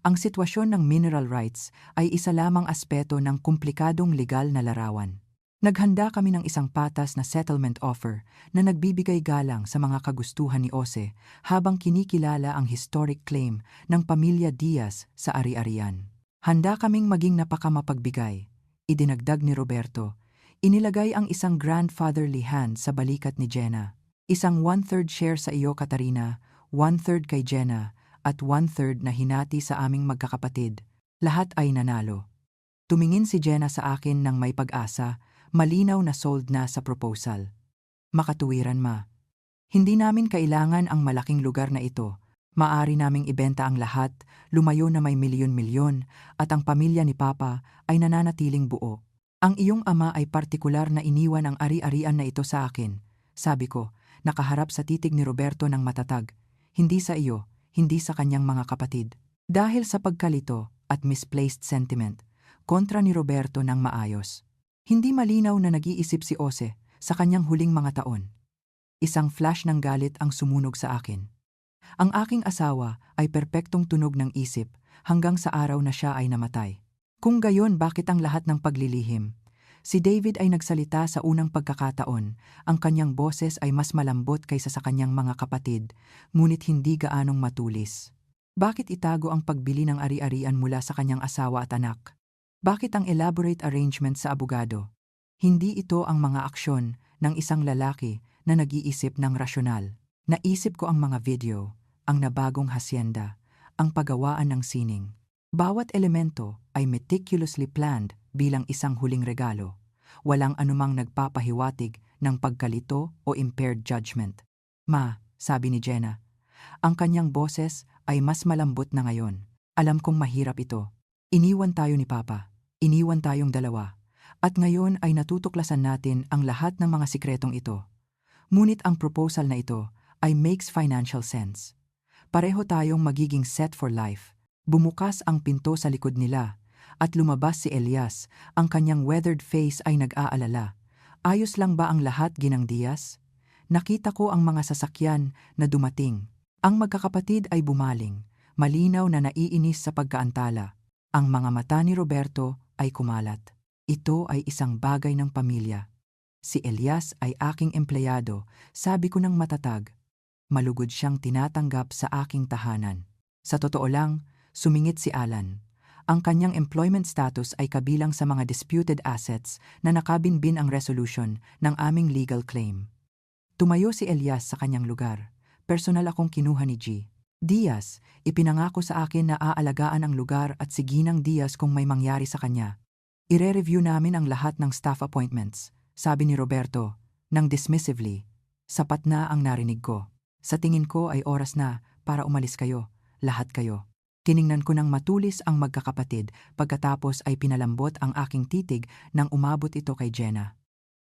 Ang sitwasyon ng mineral rights ay isa lamang aspeto ng komplikadong legal na larawan. Naghanda kami ng isang patas na settlement offer na nagbibigay galang sa mga kagustuhan ni Ose habang kinikilala ang historic claim ng pamilya Diaz sa ari-arian. Handa kaming maging napakamapagbigay. Idinagdag ni Roberto. Inilagay ang isang grandfatherly hand sa balikat ni Jenna. Isang 1/3 share sa iyo, Katarina, 1/3 kay Jenna, at 1/3 na hinati sa aming magkakapatid. Lahat ay nanalo. Tumingin si Jenna sa akin ng may pag-asa. Malinaw na sold na sa proposal. Makatuwiran, ma. Hindi namin kailangan ang malaking lugar na ito. Maari naming ibenta ang lahat, lumayo na may milyon-milyon, at ang pamilya ni Papa ay nananatiling buo. Ang iyong ama ay partikular na iniwan ang ari-arian na ito sa akin. Sabi ko, nakaharap sa titig ni Roberto ng matatag. Hindi sa iyo, hindi sa kanyang mga kapatid. Dahil sa pagkalito at misplaced sentiment, kontra ni Roberto ng maayos. Hindi malinaw na nag-iisip si Ose sa kanyang huling mga taon. Isang flash ng galit ang sumunog sa akin. Ang aking asawa ay perpektong tunog ng isip hanggang sa araw na siya ay namatay. Kung gayon, bakit ang lahat ng paglilihim? Si David ay nagsalita sa unang pagkakataon. Ang kanyang boses ay mas malambot kaysa sa kanyang mga kapatid, ngunit hindi gaanong matulis. Bakit itago ang pagbili ng ari-arian mula sa kanyang asawa at anak? Bakit ang elaborate arrangement sa abogado? Hindi ito ang mga aksyon ng isang lalaki na nag-iisip ng rasyonal. Naisip ko ang mga video, ang nabagong hasyenda, ang paggawaan ng sining. Bawat elemento ay meticulously planned bilang isang huling regalo. Walang anumang nagpapahiwatig ng pagkalito o impaired judgment. Ma, sabi ni Jenna, ang kanyang boses ay mas malambot na ngayon. Alam kong mahirap ito. Iniwan tayo ni Papa. Iniwan tayong dalawa. At ngayon ay natutuklasan natin ang lahat ng mga sikretong ito. Ngunit ang proposal na ito ay makes financial sense. Pareho tayong magiging set for life. Bumukas ang pinto sa likod nila at lumabas si Elias. Ang kanyang weathered face ay nag-aalala. Ayos lang ba ang lahat, Ginang Diaz? Nakita ko ang mga sasakyan na dumating. Ang magkakapatid ay bumaling, malinaw na naiinis sa pagkaantala. Ang mga mata ni Roberto ay kumalat. Ito ay isang bagay ng pamilya. Si Elias ay aking empleyado, sabi ko ng matatag. Malugod siyang tinatanggap sa aking tahanan. Sa totoo lang, sumingit si Alan. Ang kanyang employment status ay kabilang sa mga disputed assets na nakabinbin ang resolution ng aming legal claim. Tumayo si Elias sa kanyang lugar. Personal akong kinuha ni G. Diaz, ipinangako sa akin na aalagaan ang lugar at si Ginang Diaz kung may mangyari sa kanya. Ire-review namin ang lahat ng staff appointments, sabi ni Roberto, nang dismissively. Sapat na ang narinig ko. Sa tingin ko ay oras na para umalis kayo, lahat kayo. Tiningnan ko ng matulis ang magkakapatid pagkatapos ay pinalambot ang aking titig nang umabot ito kay Jenna.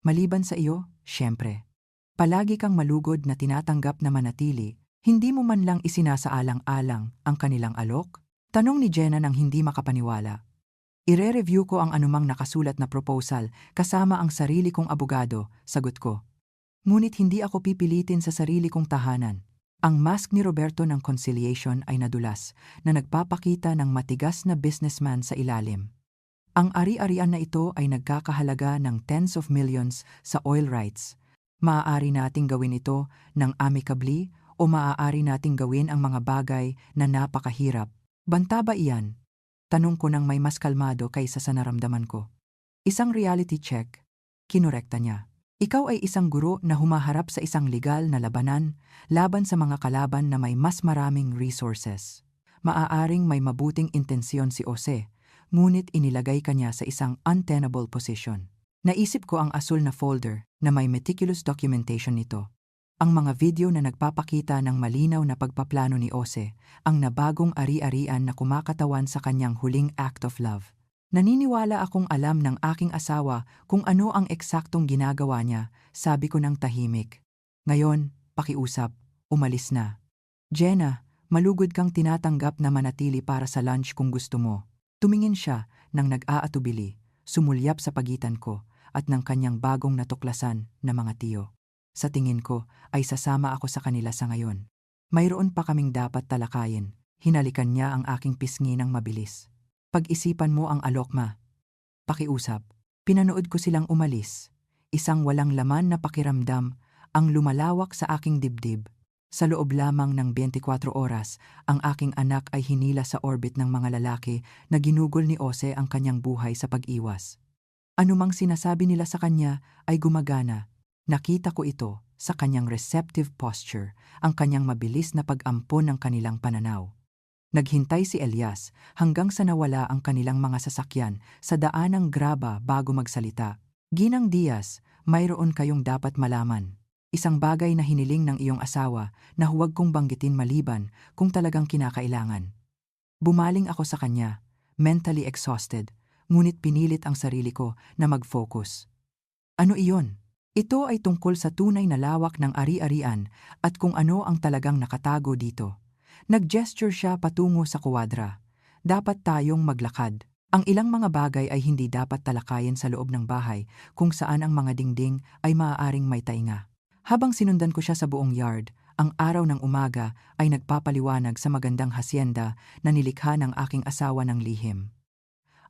Maliban sa iyo, syempre. Palagi kang malugod na tinatanggap na manatili, hindi mo man lang isinasaalang-alang ang kanilang alok? Tanong ni Jenna nang hindi makapaniwala. Ire-review ko ang anumang nakasulat na proposal kasama ang sarili kong abogado, sagot ko. Ngunit hindi ako pipilitin sa sarili kong tahanan. Ang mask ni Roberto ng conciliation ay nadulas na nagpapakita ng matigas na businessman sa ilalim. Ang ari-arian na ito ay nagkakahalaga ng tens of millions sa oil rights. Maaari nating gawin ito ng amicably o maaari nating gawin ang mga bagay na napakahirap. Banta ba iyan? Tanong ko nang may mas kalmado kaysa sa naramdaman ko. Isang reality check. Kinorekta niya. Ikaw ay isang guro na humaharap sa isang legal na labanan laban sa mga kalaban na may mas maraming resources. Maaaring may mabuting intensyon si Jose, ngunit inilagay kanya sa isang untenable position. Naisip ko ang asul na folder na may meticulous documentation nito. Ang mga video na nagpapakita ng malinaw na pagpaplano ni Jose, ang nabagong ari-arian na kumakatawan sa kanyang huling act of love. Naniniwala akong alam ng aking asawa kung ano ang eksaktong ginagawa niya, sabi ko ng tahimik. Ngayon, pakiusap, umalis na. Jenna, malugod kang tinatanggap na manatili para sa lunch kung gusto mo. Tumingin siya nang nag-aatubili, sumulyap sa pagitan ko at ng kanyang bagong natuklasan na mga tiyo. Sa tingin ko ay sasama ako sa kanila sa ngayon. Mayroon pa kaming dapat talakayin. Hinalikan niya ang aking pisngi ng mabilis. Pag-isipan mo ang alokma. Pakiusap. Pinanood ko silang umalis. Isang walang laman na pakiramdam ang lumalawak sa aking dibdib. Sa loob lamang ng 24 oras, ang aking anak ay hinila sa orbit ng mga lalaki na ginugol ni Jose ang kanyang buhay sa pag-iwas. Anumang sinasabi nila sa kanya ay gumagana. Nakita ko ito sa kanyang receptive posture, ang kanyang mabilis na pag-ampon ng kanilang pananaw. Naghintay si Elias hanggang sa nawala ang kanilang mga sasakyan sa daanang graba bago magsalita. Ginang Diaz, mayroon kayong dapat malaman. Isang bagay na hiniling ng iyong asawa na huwag kong banggitin maliban kung talagang kinakailangan. Bumaling ako sa kanya, mentally exhausted, ngunit pinilit ang sarili ko na mag-focus. Ano iyon? Ito ay tungkol sa tunay na lawak ng ari-arian at kung ano ang talagang nakatago dito. Nag-gesture siya patungo sa kuwadra. Dapat tayong maglakad. Ang ilang mga bagay ay hindi dapat talakayin sa loob ng bahay kung saan ang mga dingding ay maaaring may tainga. Habang sinundan ko siya sa buong yard, ang araw ng umaga ay nagpapaliwanag sa magandang hasyenda na nilikha ng aking asawa ng lihim.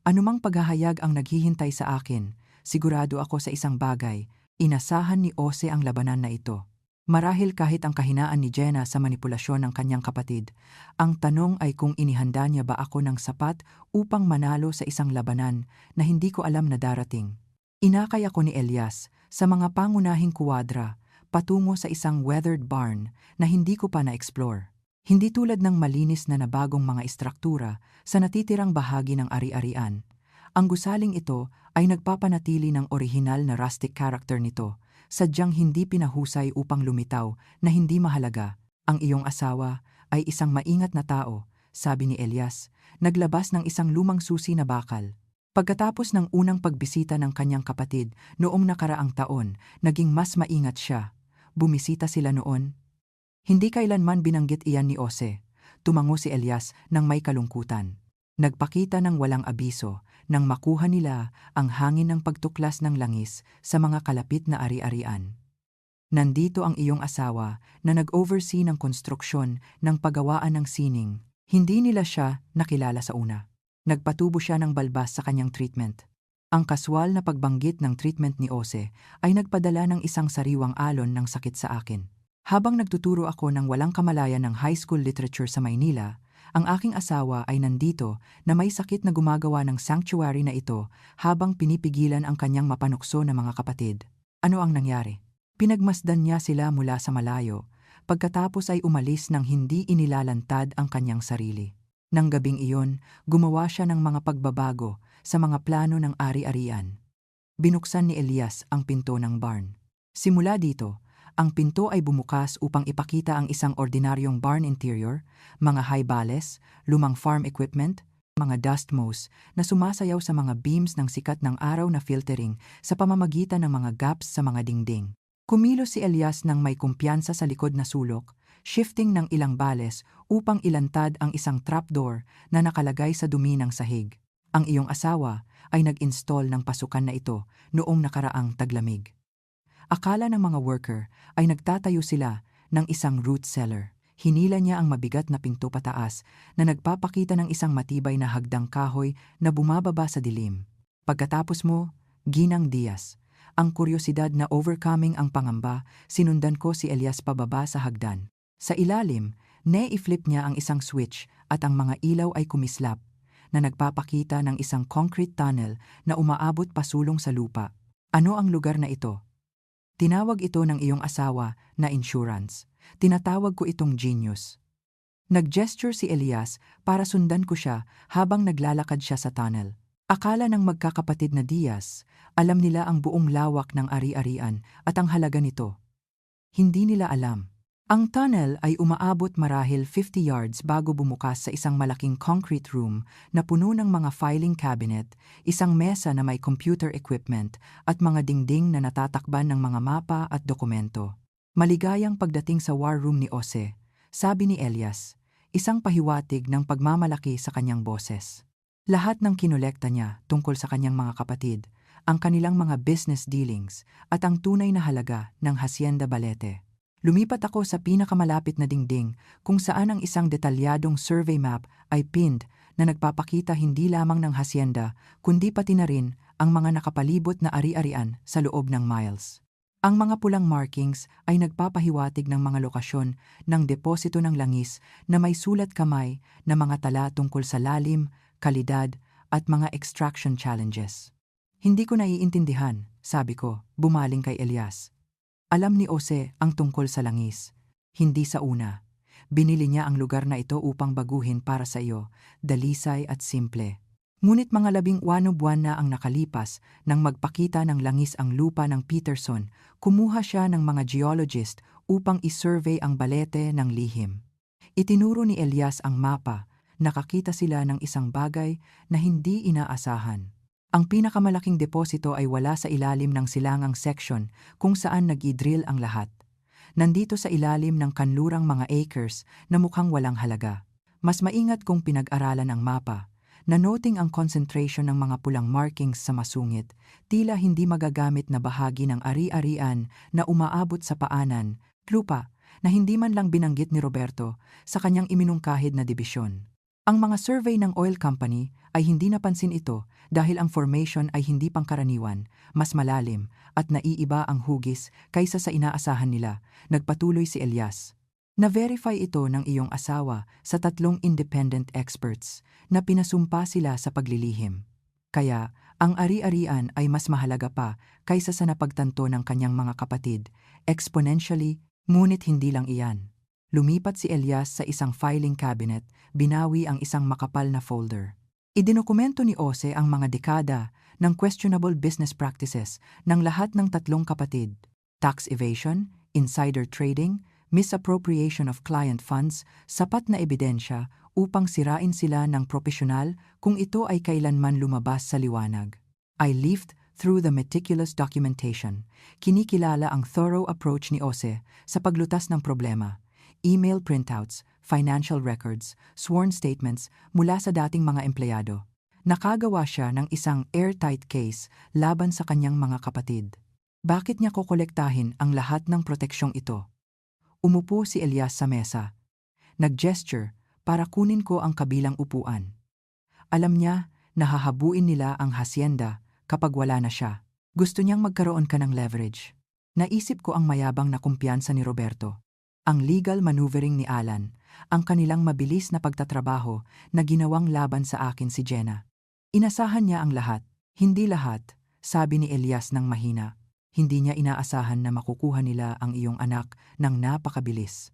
Anumang paghahayag ang naghihintay sa akin, sigurado ako sa isang bagay, inasahan ni Jose ang labanan na ito. Marahil kahit ang kahinaan ni Jenna sa manipulasyon ng kanyang kapatid, ang tanong ay kung inihanda niya ba ako ng sapat upang manalo sa isang labanan na hindi ko alam na darating. Inakay ako ni Elias sa mga pangunahing kuwadra patungo sa isang weathered barn na hindi ko pa na-explore. Hindi tulad ng malinis na nabagong mga istruktura sa natitirang bahagi ng ari-arian. Ang gusaling ito ay nagpapanatili ng orihinal na rustic character nito, sadyang hindi pinahusay upang lumitaw na hindi mahalaga. Ang iyong asawa ay isang maingat na tao, sabi ni Elias, naglabas ng isang lumang susi na bakal. Pagkatapos ng unang pagbisita ng kanyang kapatid noong nakaraang taon, naging mas maingat siya. Bumisita sila noon. Hindi kailanman binanggit iyan ni Jose. Tumango si Elias nang may kalungkutan. Nagpakita ng walang abiso nang makuha nila ang hangin ng pagtuklas ng langis sa mga kalapit na ari-arian. Nandito ang iyong asawa na nag-oversee ng konstruksyon ng paggawaan ng sining. Hindi nila siya nakilala sa una. Nagpatubo siya ng balbas sa kanyang treatment. Ang kaswal na pagbanggit ng treatment ni Jose ay nagpadala ng isang sariwang alon ng sakit sa akin. Habang nagtuturo ako ng walang kamalayan ng high school literature sa Maynila, ang aking asawa ay nandito na may sakit na gumagawa ng sanctuary na ito habang pinipigilan ang kanyang mapanukso na mga kapatid. Ano ang nangyari? Pinagmasdan niya sila mula sa malayo, pagkatapos ay umalis nang hindi inilalantad ang kanyang sarili. Nang gabing iyon, gumawa siya ng mga pagbabago sa mga plano ng ari-arian. Binuksan ni Elias ang pinto ng barn. Simula dito, Ang pinto ay bumukas upang ipakita ang isang ordinaryong barn interior, mga high bales, lumang farm equipment, mga dust mows na sumasayaw sa mga beams ng sikat ng araw na filtering sa pamamagitan ng mga gaps sa mga dingding. Kumilos si Elias ng may kumpiyansa sa likod na sulok, shifting ng ilang bales upang ilantad ang isang trapdoor na nakalagay sa dumi ng sahig. Ang iyong asawa ay nag-install ng pasukan na ito noong nakaraang taglamig. Akala ng mga worker ay nagtatayo sila ng isang root cellar. Hinila niya ang mabigat na pinto pataas na nagpapakita ng isang matibay na hagdang kahoy na bumababa sa dilim. Pagkatapos mo, Ginang Diaz, ang kuryosidad na overcoming ang pangamba, sinundan ko si Elias pababa sa hagdan. Sa ilalim, i-flip niya ang isang switch at ang mga ilaw ay kumislap na nagpapakita ng isang concrete tunnel na umaabot pasulong sa lupa. Ano ang lugar na ito? Tinawag ito ng iyong asawa na insurance. Tinatawag ko itong genius. Nag-gesture si Elias para sundan ko siya habang naglalakad siya sa tunnel. Akala ng magkakapatid na Diaz, alam nila ang buong lawak ng ari-arian at ang halaga nito. Hindi nila alam. Ang tunnel ay umaabot marahil 50 yards bago bumukas sa isang malaking concrete room na puno ng mga filing cabinet, isang mesa na may computer equipment at mga dingding na natatakban ng mga mapa at dokumento. Maligayang pagdating sa war room ni Jose, sabi ni Elias, isang pahiwatig ng pagmamalaki sa kanyang boses. Lahat ng kinolekta niya tungkol sa kanyang mga kapatid, ang kanilang mga business dealings at ang tunay na halaga ng Hacienda Balete. Lumipat ako sa pinakamalapit na dingding kung saan ang isang detalyadong survey map ay pinned na nagpapakita hindi lamang ng hacienda kundi pati na rin ang mga nakapalibot na ari-arian sa loob ng miles. Ang mga pulang markings ay nagpapahiwatig ng mga lokasyon ng deposito ng langis na may sulat kamay na mga tala tungkol sa lalim, kalidad at mga extraction challenges. Hindi ko naiintindihan, sabi ko, bumaling kay Elias. Alam ni Jose ang tungkol sa langis. Hindi sa una. Binili niya ang lugar na ito upang baguhin para sa iyo, dalisay at simple. Ngunit mga 11 buwan na ang nakalipas nang magpakita ng langis ang lupa ng Peterson, kumuha siya ng mga geologist upang isurvey ang balete ng lihim. Itinuro ni Elias ang mapa, nakakita sila ng isang bagay na hindi inaasahan. Ang pinakamalaking deposito ay wala sa ilalim ng silangang section kung saan nag-i-drill ang lahat. Nandito sa ilalim ng kanlurang mga acres na mukhang walang halaga. Mas maingat kung pinag-aralan ang mapa, na noting ang concentration ng mga pulang markings sa masungit, tila hindi magagamit na bahagi ng ari-arian na umaabot sa paanan, lupa, na hindi man lang binanggit ni Roberto sa kanyang iminungkahid na dibisyon. Ang mga survey ng oil company ay hindi napansin ito dahil ang formation ay hindi pangkaraniwan, mas malalim at naiiba ang hugis kaysa sa inaasahan nila, nagpatuloy si Elias. Na-verify ito ng iyong asawa sa 3 independent experts na pinasumpa sila sa paglilihim. Kaya, ang ari-arian ay mas mahalaga pa kaysa sa napagtanto ng kanyang mga kapatid, exponentially, ngunit hindi lang iyan. Lumipat si Elias sa isang filing cabinet, binawi ang isang makapal na folder. Idinokumento ni Jose ang mga dekada ng questionable business practices ng lahat ng 3 kapatid. Tax evasion, insider trading, misappropriation of client funds, sapat na ebidensya upang sirain sila ng propesyonal kung ito ay kailanman lumabas sa liwanag. I leafed through the meticulous documentation. Kinikilala ang thorough approach ni Jose sa paglutas ng problema. Email printouts, financial records, sworn statements mula sa dating mga empleyado. Nakagawa siya ng isang airtight case laban sa kanyang mga kapatid. Bakit niya kokolektahin ang lahat ng proteksyong ito? Umupo si Elias sa mesa. Nag-gesture para kunin ko ang kabilang upuan. Alam niya na hahabuin nila ang hacienda kapag wala na siya. Gusto niyang magkaroon ka ng leverage. Naisip ko ang mayabang na kumpiyansa ni Roberto. Ang legal maneuvering ni Alan, ang kanilang mabilis na pagtatrabaho na ginawang laban sa akin si Jenna. Inasahan niya ang lahat. Hindi lahat, sabi ni Elias ng mahina. Hindi niya inaasahan na makukuha nila ang iyong anak ng napakabilis.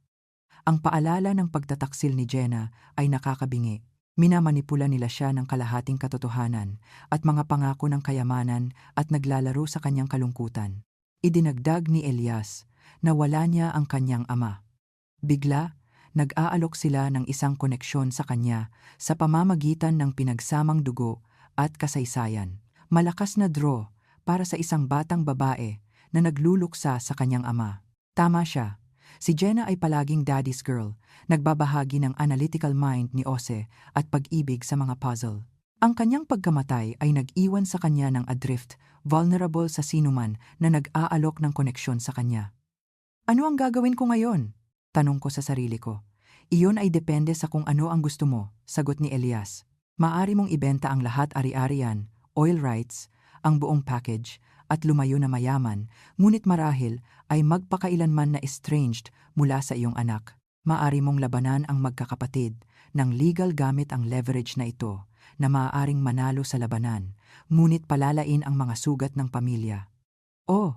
Ang paalala ng pagtataksil ni Jenna ay nakakabingi. Minamanipula nila siya ng kalahating katotohanan at mga pangako ng kayamanan at naglalaro sa kanyang kalungkutan. Idinagdag ni Elias, na wala niya ang kanyang ama. Bigla, nag-aalok sila ng isang koneksyon sa kanya sa pamamagitan ng pinagsamang dugo at kasaysayan. Malakas na draw para sa isang batang babae na nagluluksa sa kanyang ama. Tama siya. Si Jenna ay palaging daddy's girl, nagbabahagi ng analytical mind ni Ose at pag-ibig sa mga puzzle. Ang kanyang pagkamatay ay nag-iwan sa kanya ng adrift, vulnerable sa sinuman na nag-aalok ng koneksyon sa kanya. Ano ang gagawin ko ngayon? Tanong ko sa sarili ko. Iyon ay depende sa kung ano ang gusto mo, sagot ni Elias. Maari mong ibenta ang lahat ari-arian, oil rights, ang buong package, at lumayo na mayaman, ngunit marahil ay magpakailanman na estranged mula sa iyong anak. Maari mong labanan ang magkakapatid ng legal gamit ang leverage na ito na maaaring manalo sa labanan, ngunit palalain ang mga sugat ng pamilya. O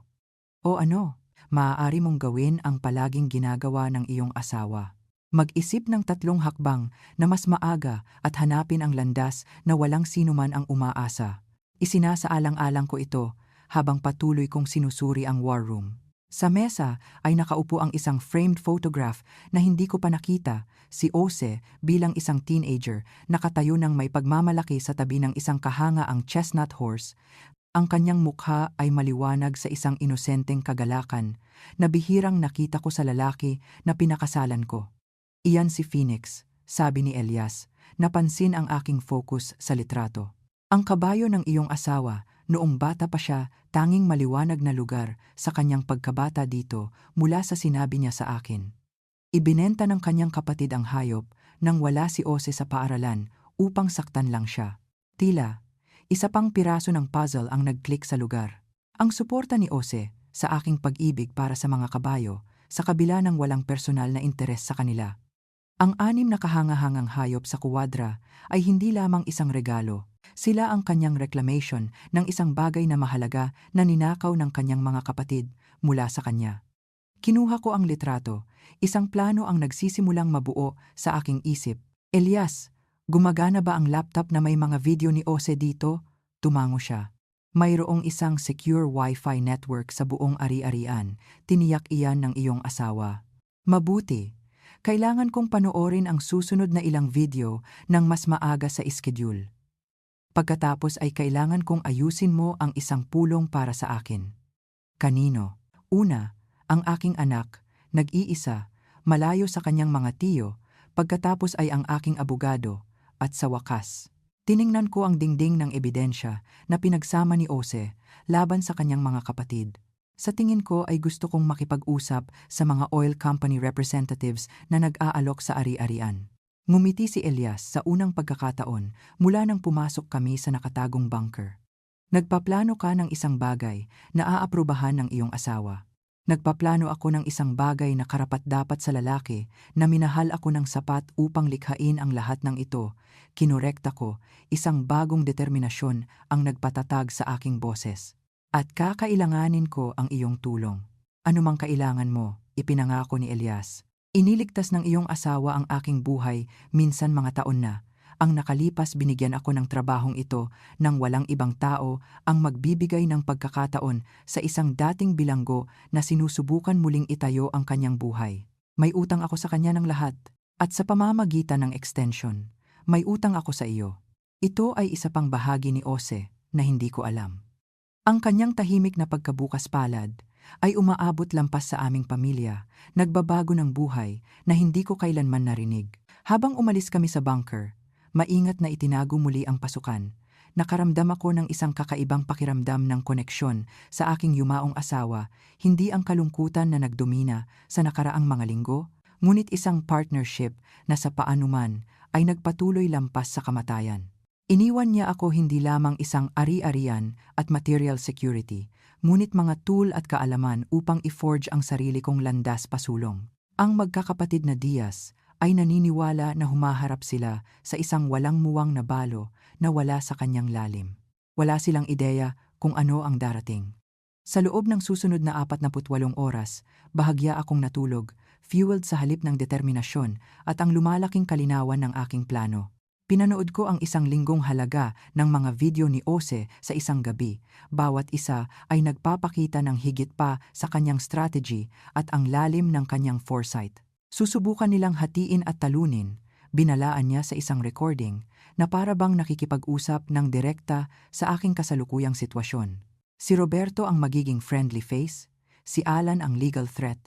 ano? Maaari mong gawin ang palaging ginagawa ng iyong asawa. Mag-isip ng 3 hakbang na mas maaga at hanapin ang landas na walang sinuman ang umaasa. Isinasaalang-alang ko ito habang patuloy kong sinusuri ang war room. Sa mesa ay nakaupo ang isang framed photograph na hindi ko pa nakita, si Ose bilang isang teenager, nakatayo ng may pagmamalaki sa tabi ng isang kahangaang chestnut horse. Ang kanyang mukha ay maliwanag sa isang inosenteng kagalakan na bihirang nakita ko sa lalaki na pinakasalan ko. Iyan si Phoenix, sabi ni Elias, napansin ang aking focus sa litrato. Ang kabayo ng iyong asawa, noong bata pa siya, tanging maliwanag na lugar sa kanyang pagkabata dito mula sa sinabi niya sa akin. Ibinenta ng kanyang kapatid ang hayop nang wala si Ose sa paaralan upang saktan lang siya. Tila, isa pang piraso ng puzzle ang nag-click sa lugar. Ang suporta ni Ose sa aking pag-ibig para sa mga kabayo sa kabila ng walang personal na interes sa kanila. Ang 6 na kahangahangang hayop sa kuwadra ay hindi lamang isang regalo. Sila ang kanyang reclamation ng isang bagay na mahalaga na ninakaw ng kanyang mga kapatid mula sa kanya. Kinuha ko ang litrato, isang plano ang nagsisimulang mabuo sa aking isip. Elias, gumagana ba ang laptop na may mga video ni Ose dito? Tumango siya. Mayroong isang secure Wi-Fi network sa buong ari-arian, tiniyak iyan ng iyong asawa. Mabuti. Kailangan kong panoorin ang susunod na ilang video ng mas maaga sa schedule. Pagkatapos ay kailangan kong ayusin mo ang isang pulong para sa akin. Kanino? Una, ang aking anak, nag-iisa, malayo sa kanyang mga tiyo, pagkatapos ay ang aking abogado, at sa wakas, tiningnan ko ang dingding ng ebidensya na pinagsama ni Ose laban sa kanyang mga kapatid. Sa tingin ko ay gusto kong makipag-usap sa mga oil company representatives na nag-aalok sa ari-arian. Ngumiti si Elias sa unang pagkakataon mula nang pumasok kami sa nakatagong bunker. Nagpaplano ka ng isang bagay na aaprubahan ng iyong asawa. Nagpaplano ako ng isang bagay na karapat-dapat sa lalaki na minahal ako ng sapat upang likhain ang lahat ng ito. Kinorekta ko, isang bagong determinasyon ang nagpatatag sa aking boses. At kakailanganin ko ang iyong tulong. Anumang kailangan mo, ipinangako ni Elias. Iniligtas ng iyong asawa ang aking buhay, minsan mga taon na. Ang nakalipas binigyan ako ng trabahong ito nang walang ibang tao ang magbibigay ng pagkakataon sa isang dating bilanggo na sinusubukan muling itayo ang kanyang buhay. May utang ako sa kanya ng lahat, at sa pamamagitan ng extension, may utang ako sa iyo. Ito ay isa pang bahagi ni Ose na hindi ko alam. Ang kanyang tahimik na pagkabukas palad ay umaabot lampas sa aming pamilya, nagbabago ng buhay na hindi ko kailanman narinig. Habang umalis kami sa bunker, maingat na itinago muli ang pasukan. Nakaramdam ako ng isang kakaibang pakiramdam ng koneksyon sa aking yumaong asawa, hindi ang kalungkutan na nagdomina sa nakaraang mga linggo, ngunit isang partnership na sa paanuman ay nagpatuloy lampas sa kamatayan. Iniwan niya ako hindi lamang isang ari-arian at material security, ngunit mga tool at kaalaman upang i-forge ang sarili kong landas pasulong. Ang magkakapatid na Diaz ay naniniwala na humaharap sila sa isang walang muwang na balo na wala sa kanyang lalim. Wala silang ideya kung ano ang darating. Sa loob ng susunod na 48 oras, bahagya akong natulog, fueled sa halip ng determinasyon at ang lumalaking kalinawan ng aking plano. Pinanood ko ang 1 linggong halaga ng mga video ni Ose sa isang gabi. Bawat isa ay nagpapakita ng higit pa sa kanyang strategy at ang lalim ng kanyang foresight. Susubukan nilang hatiin at talunin. Binalaan niya sa isang recording na para bang nakikipag-usap ng direkta sa aking kasalukuyang sitwasyon. Si Roberto ang magiging friendly face, si Alan ang legal threat,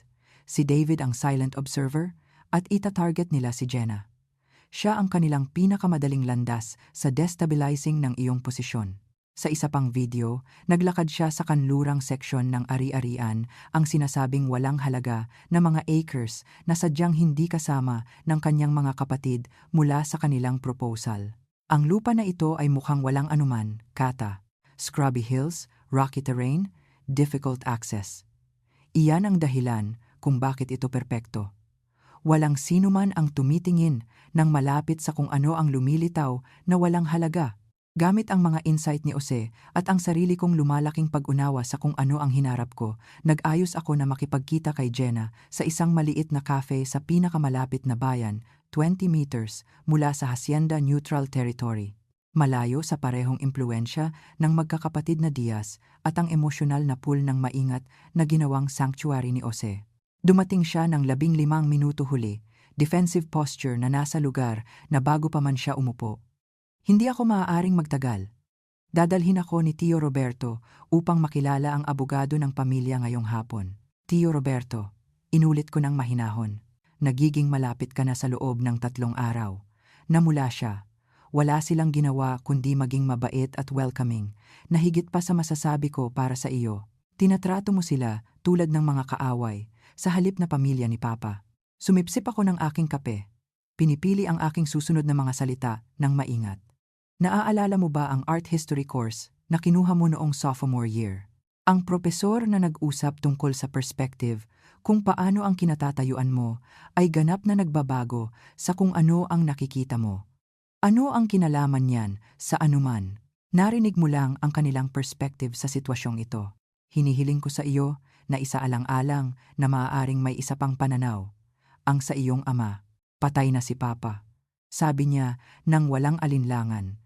si David ang silent observer, at ita-target nila si Jenna. Siya ang kanilang pinakamadaling landas sa destabilizing ng iyong posisyon. Sa isa pang video, naglakad siya sa kanlurang seksyon ng ari-arian, ang sinasabing walang halaga na mga acres na sadyang hindi kasama ng kanyang mga kapatid mula sa kanilang proposal. Ang lupa na ito ay mukhang walang anuman, Kata. Scrubby hills, rocky terrain, difficult access. Iyan ang dahilan kung bakit ito perpekto. Walang sinuman ang tumitingin nang malapit sa kung ano ang lumilitaw na walang halaga. Gamit ang mga insight ni Ose at ang sarili kong lumalaking pag-unawa sa kung ano ang hinarap ko, nag-ayos ako na makipagkita kay Jenna sa isang maliit na cafe sa pinakamalapit na bayan, 20 meters mula sa Hacienda Neutral Territory. Malayo sa parehong impluensya ng magkakapatid na Diaz at ang emosyonal na pool ng maingat na ginawang sanctuary ni Ose. Dumating siya ng 15 minuto huli, defensive posture na nasa lugar na bago pa man siya umupo. Hindi ako maaaring magtagal. Dadalhin ako ni Tio Roberto upang makilala ang abogado ng pamilya ngayong hapon. Tio Roberto, inulit ko ng mahinahon. Nagiging malapit ka na sa loob ng 3 araw. Namula siya. Wala silang ginawa kundi maging mabait at welcoming, na higit pa sa masasabi ko para sa iyo. Tinatrato mo sila tulad ng mga kaaway, sa halip na pamilya ni Papa. Sumipsip ako ng aking kape. Pinipili ang aking susunod na mga salita ng maingat. Naaalala mo ba ang art history course na kinuha mo noong sophomore year? Ang propesor na nag-usap tungkol sa perspective kung paano ang kinatatayuan mo ay ganap na nagbabago sa kung ano ang nakikita mo. Ano ang kinalaman niyan sa anuman? Narinig mo lang ang kanilang perspective sa sitwasyong ito. Hinihiling ko sa iyo na isaalang-alang na maaaring may isa pang pananaw. Ang sa iyong ama, patay na si Papa. Sabi niya nang walang alinlangan.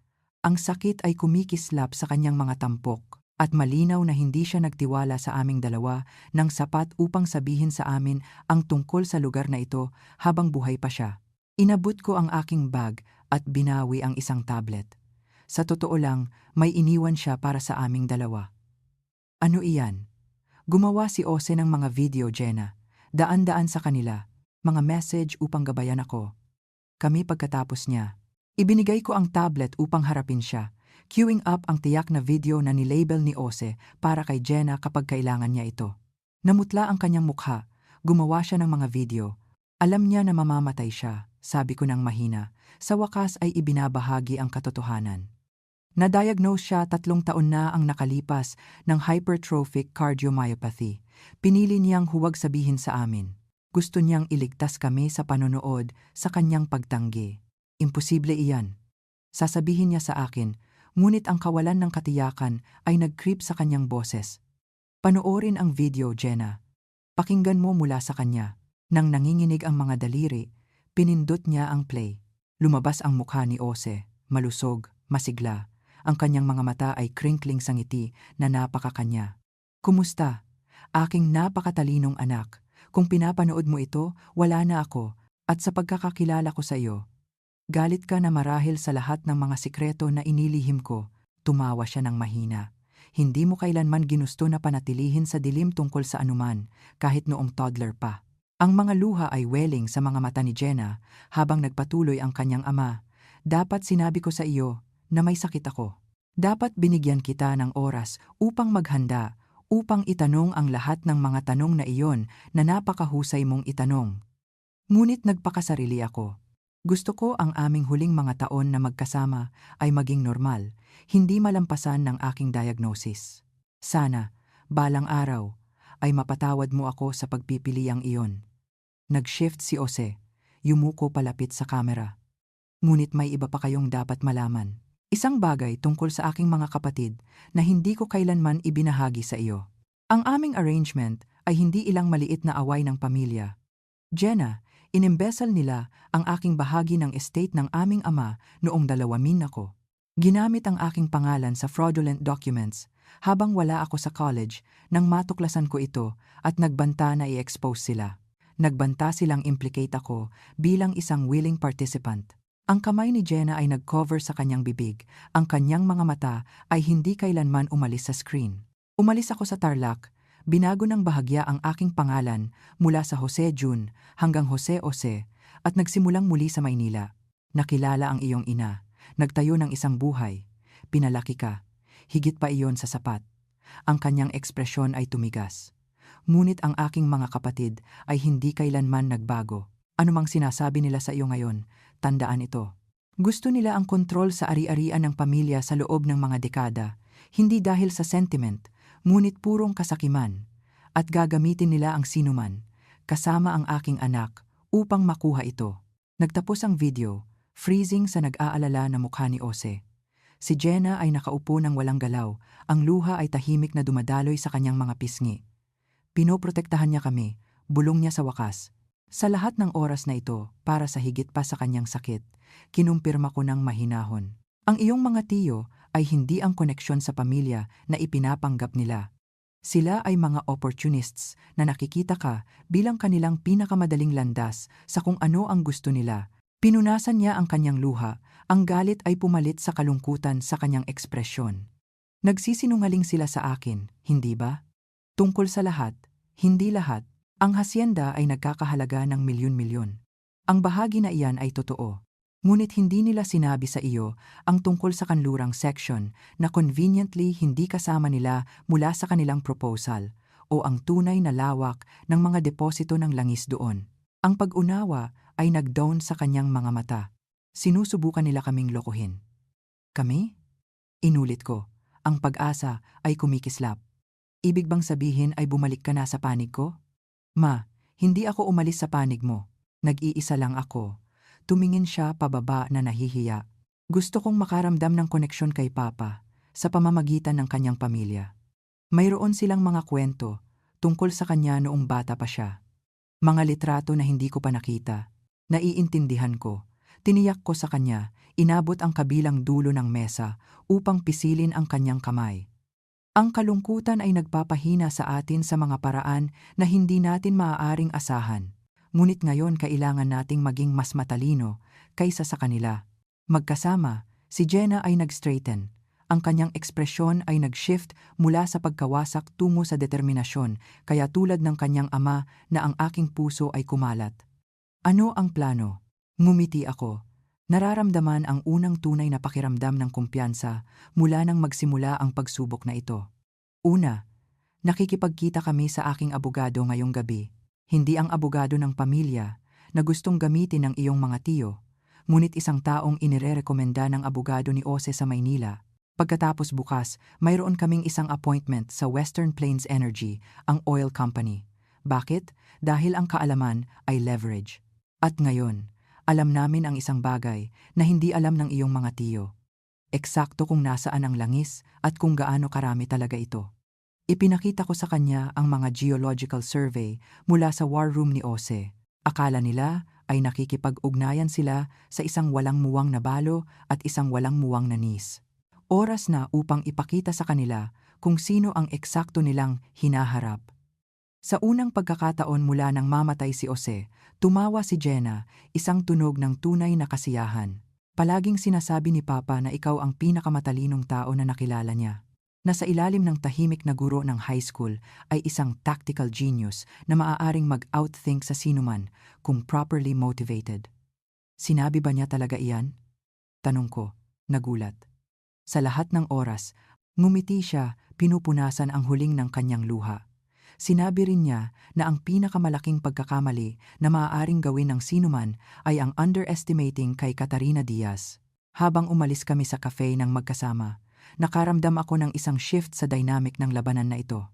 Ang sakit ay kumikislap sa kanyang mga tampok at malinaw na hindi siya nagtiwala sa aming dalawa ng sapat upang sabihin sa amin ang tungkol sa lugar na ito habang buhay pa siya. Inabot ko ang aking bag at binawi ang isang tablet. Sa totoo lang, may iniwan siya para sa aming dalawa. Ano iyan? Gumawa si Ose ng mga video, Jenna. Daan-daan sa kanila. Mga message upang gabayan ako. Kami pagkatapos niya. Ibinigay ko ang tablet upang harapin siya. Queuing up ang tiyak na video na nilabel ni Ose para kay Jenna kapag kailangan niya ito. Namutla ang kanyang mukha. Gumawa siya ng mga video. Alam niya na mamamatay siya, sabi ko ng mahina. Sa wakas ay ibinabahagi ang katotohanan. Na-diagnose siya 3 taon na ang nakalipas ng hypertrophic cardiomyopathy. Pinili niyang huwag sabihin sa amin. Gusto niyang iligtas kami sa panonood sa kanyang pagtanggi. Imposible iyan. Sasabihin niya sa akin, ngunit ang kawalan ng katiyakan ay nag-creep sa kanyang boses. Panoorin ang video, Jenna. Pakinggan mo mula sa kanya. Nang nanginginig ang mga daliri, pinindot niya ang play. Lumabas ang mukha ni Ose, malusog, masigla. Ang kanyang mga mata ay crinkling sa ngiti na napakakanya. Kumusta? Aking napakatalinong anak. Kung pinapanood mo ito, wala na ako. At sa pagkakakilala ko sa iyo, galit ka na marahil sa lahat ng mga sikreto na inilihim ko. Tumawa siya ng mahina. Hindi mo kailanman ginusto na panatilihin sa dilim tungkol sa anuman, kahit noong toddler pa. Ang mga luha ay welling sa mga mata ni Jenna habang nagpatuloy ang kanyang ama. Dapat sinabi ko sa iyo na may sakit ako. Dapat binigyan kita ng oras upang maghanda, upang itanong ang lahat ng mga tanong na iyon na napakahusay mong itanong. Ngunit nagpakasarili ako. Gusto ko ang aming huling mga taon na magkasama ay maging normal, hindi malampasan ng aking diagnosis. Sana, balang araw, ay mapatawad mo ako sa pagpipiliang iyon. Nag-shift si Ose, yumuko palapit sa kamera. Ngunit may iba pa kayong dapat malaman. Isang bagay tungkol sa aking mga kapatid na hindi ko kailanman ibinahagi sa iyo. Ang aming arrangement ay hindi ilang maliit na away ng pamilya. Jenna, Inimbesal nila ang aking bahagi ng estate ng aming ama noong 2000 ako. Ginamit ang aking pangalan sa fraudulent documents habang wala ako sa college nang matuklasan ko ito at nagbanta na i-expose sila. Nagbanta silang implicate ako bilang isang willing participant. Ang kamay ni Jenna ay nag-cover sa kanyang bibig. Ang kanyang mga mata ay hindi kailanman umalis sa screen. Umalis ako sa Tarlac. Binago ng bahagya ang aking pangalan mula sa Jose Jun hanggang Jose Ose at nagsimulang muli sa Maynila. Nakilala ang iyong ina, nagtayo ng isang buhay, pinalaki ka, higit pa iyon sa sapat. Ang kanyang ekspresyon ay tumigas. Ngunit ang aking mga kapatid ay hindi kailanman nagbago. Anumang sinasabi nila sa iyo ngayon, tandaan ito. Gusto nila ang kontrol sa ari-arian ng pamilya sa loob ng mga dekada, hindi dahil sa sentiment, ngunit purong kasakiman, at gagamitin nila ang sinuman, kasama ang aking anak, upang makuha ito. Nagtapos ang video, freezing sa nag-aalala na mukha ni Ose. Si Jenna ay nakaupo ng walang galaw, ang luha ay tahimik na dumadaloy sa kanyang mga pisngi. Pinoprotektahan niya kami, bulong niya sa wakas. Sa lahat ng oras na ito, para sa higit pa sa kanyang sakit, kinumpirma ko ng mahinahon. Ang iyong mga tiyo ay hindi ang koneksyon sa pamilya na ipinapanggap nila. Sila ay mga opportunists na nakikita ka bilang kanilang pinakamadaling landas sa kung ano ang gusto nila. Pinunasan niya ang kanyang luha, ang galit ay pumalit sa kalungkutan sa kanyang ekspresyon. Nagsisinungaling sila sa akin, hindi ba? Tungkol sa lahat, hindi lahat, ang hasyenda ay nagkakahalaga ng milyon-milyon. Ang bahagi na iyan ay totoo. Ngunit hindi nila sinabi sa iyo ang tungkol sa kanlurang section na conveniently hindi kasama nila mula sa kanilang proposal o ang tunay na lawak ng mga deposito ng langis doon. Ang pag-unawa ay nag-dawn sa kanyang mga mata. Sinusubukan nila kaming lokohin. Kami? Inulit ko. Ang pag-asa ay kumikislap. Ibig bang sabihin ay bumalik ka na sa panig ko? Ma, hindi ako umalis sa panig mo. Nag-iisa lang ako. Tumingin siya pababa na nahihiya. Gusto kong makaramdam ng koneksyon kay Papa sa pamamagitan ng kanyang pamilya. Mayroon silang mga kwento tungkol sa kanya noong bata pa siya. Mga litrato na hindi ko pa nakita. Naiintindihan ko. Tiniyak ko sa kanya, inabot ang kabilang dulo ng mesa upang pisilin ang kanyang kamay. Ang kalungkutan ay nagpapahina sa atin sa mga paraan na hindi natin maaaring asahan. Ngunit ngayon kailangan nating maging mas matalino kaysa sa kanila. Magkasama, si Jenna ay nag-straighten. Ang kanyang ekspresyon ay nag-shift mula sa pagkawasak tungo sa determinasyon, kaya tulad ng kanyang ama na ang aking puso ay kumalat. Ano ang plano? Ngumiti ako. Nararamdaman ang unang tunay na pakiramdam ng kumpiyansa mula nang magsimula ang pagsubok na ito. Una, nakikipagkita kami sa aking abogado ngayong gabi. Hindi ang abogado ng pamilya na gustong gamitin ng iyong mga tiyo, ngunit isang taong inirerekomenda ng abogado ni Ose sa Maynila. Pagkatapos bukas, mayroon kaming isang appointment sa Western Plains Energy, ang oil company. Bakit? Dahil ang kaalaman ay leverage. At ngayon, alam namin ang isang bagay na hindi alam ng iyong mga tiyo. Eksakto kung nasaan ang langis at kung gaano karami talaga ito. Ipinakita ko sa kanya ang mga geological survey mula sa war room ni Ose. Akala nila ay nakikipag-ugnayan sila sa isang walang muwang na balo at isang walang muwang na nis. Oras na upang ipakita sa kanila kung sino ang eksakto nilang hinaharap. Sa unang pagkakataon mula nang mamatay si Ose, tumawa si Jenna, isang tunog ng tunay na kasiyahan. Palaging sinasabi ni Papa na ikaw ang pinakamatalinong tao na nakilala niya. Nasa ilalim ng tahimik na guro ng high school ay isang tactical genius na maaaring mag-outthink sa sinuman kung properly motivated. Sinabi ba niya talaga iyan? Tanong ko, nagulat. Sa lahat ng oras, ngumiti siya, pinupunasan ang huling ng kanyang luha. Sinabi rin niya na ang pinakamalaking pagkakamali na maaaring gawin ng sinuman ay ang underestimating kay Catarina Diaz. Habang umalis kami sa cafe ng magkasama, nakaramdam ako ng isang shift sa dynamic ng labanan na ito.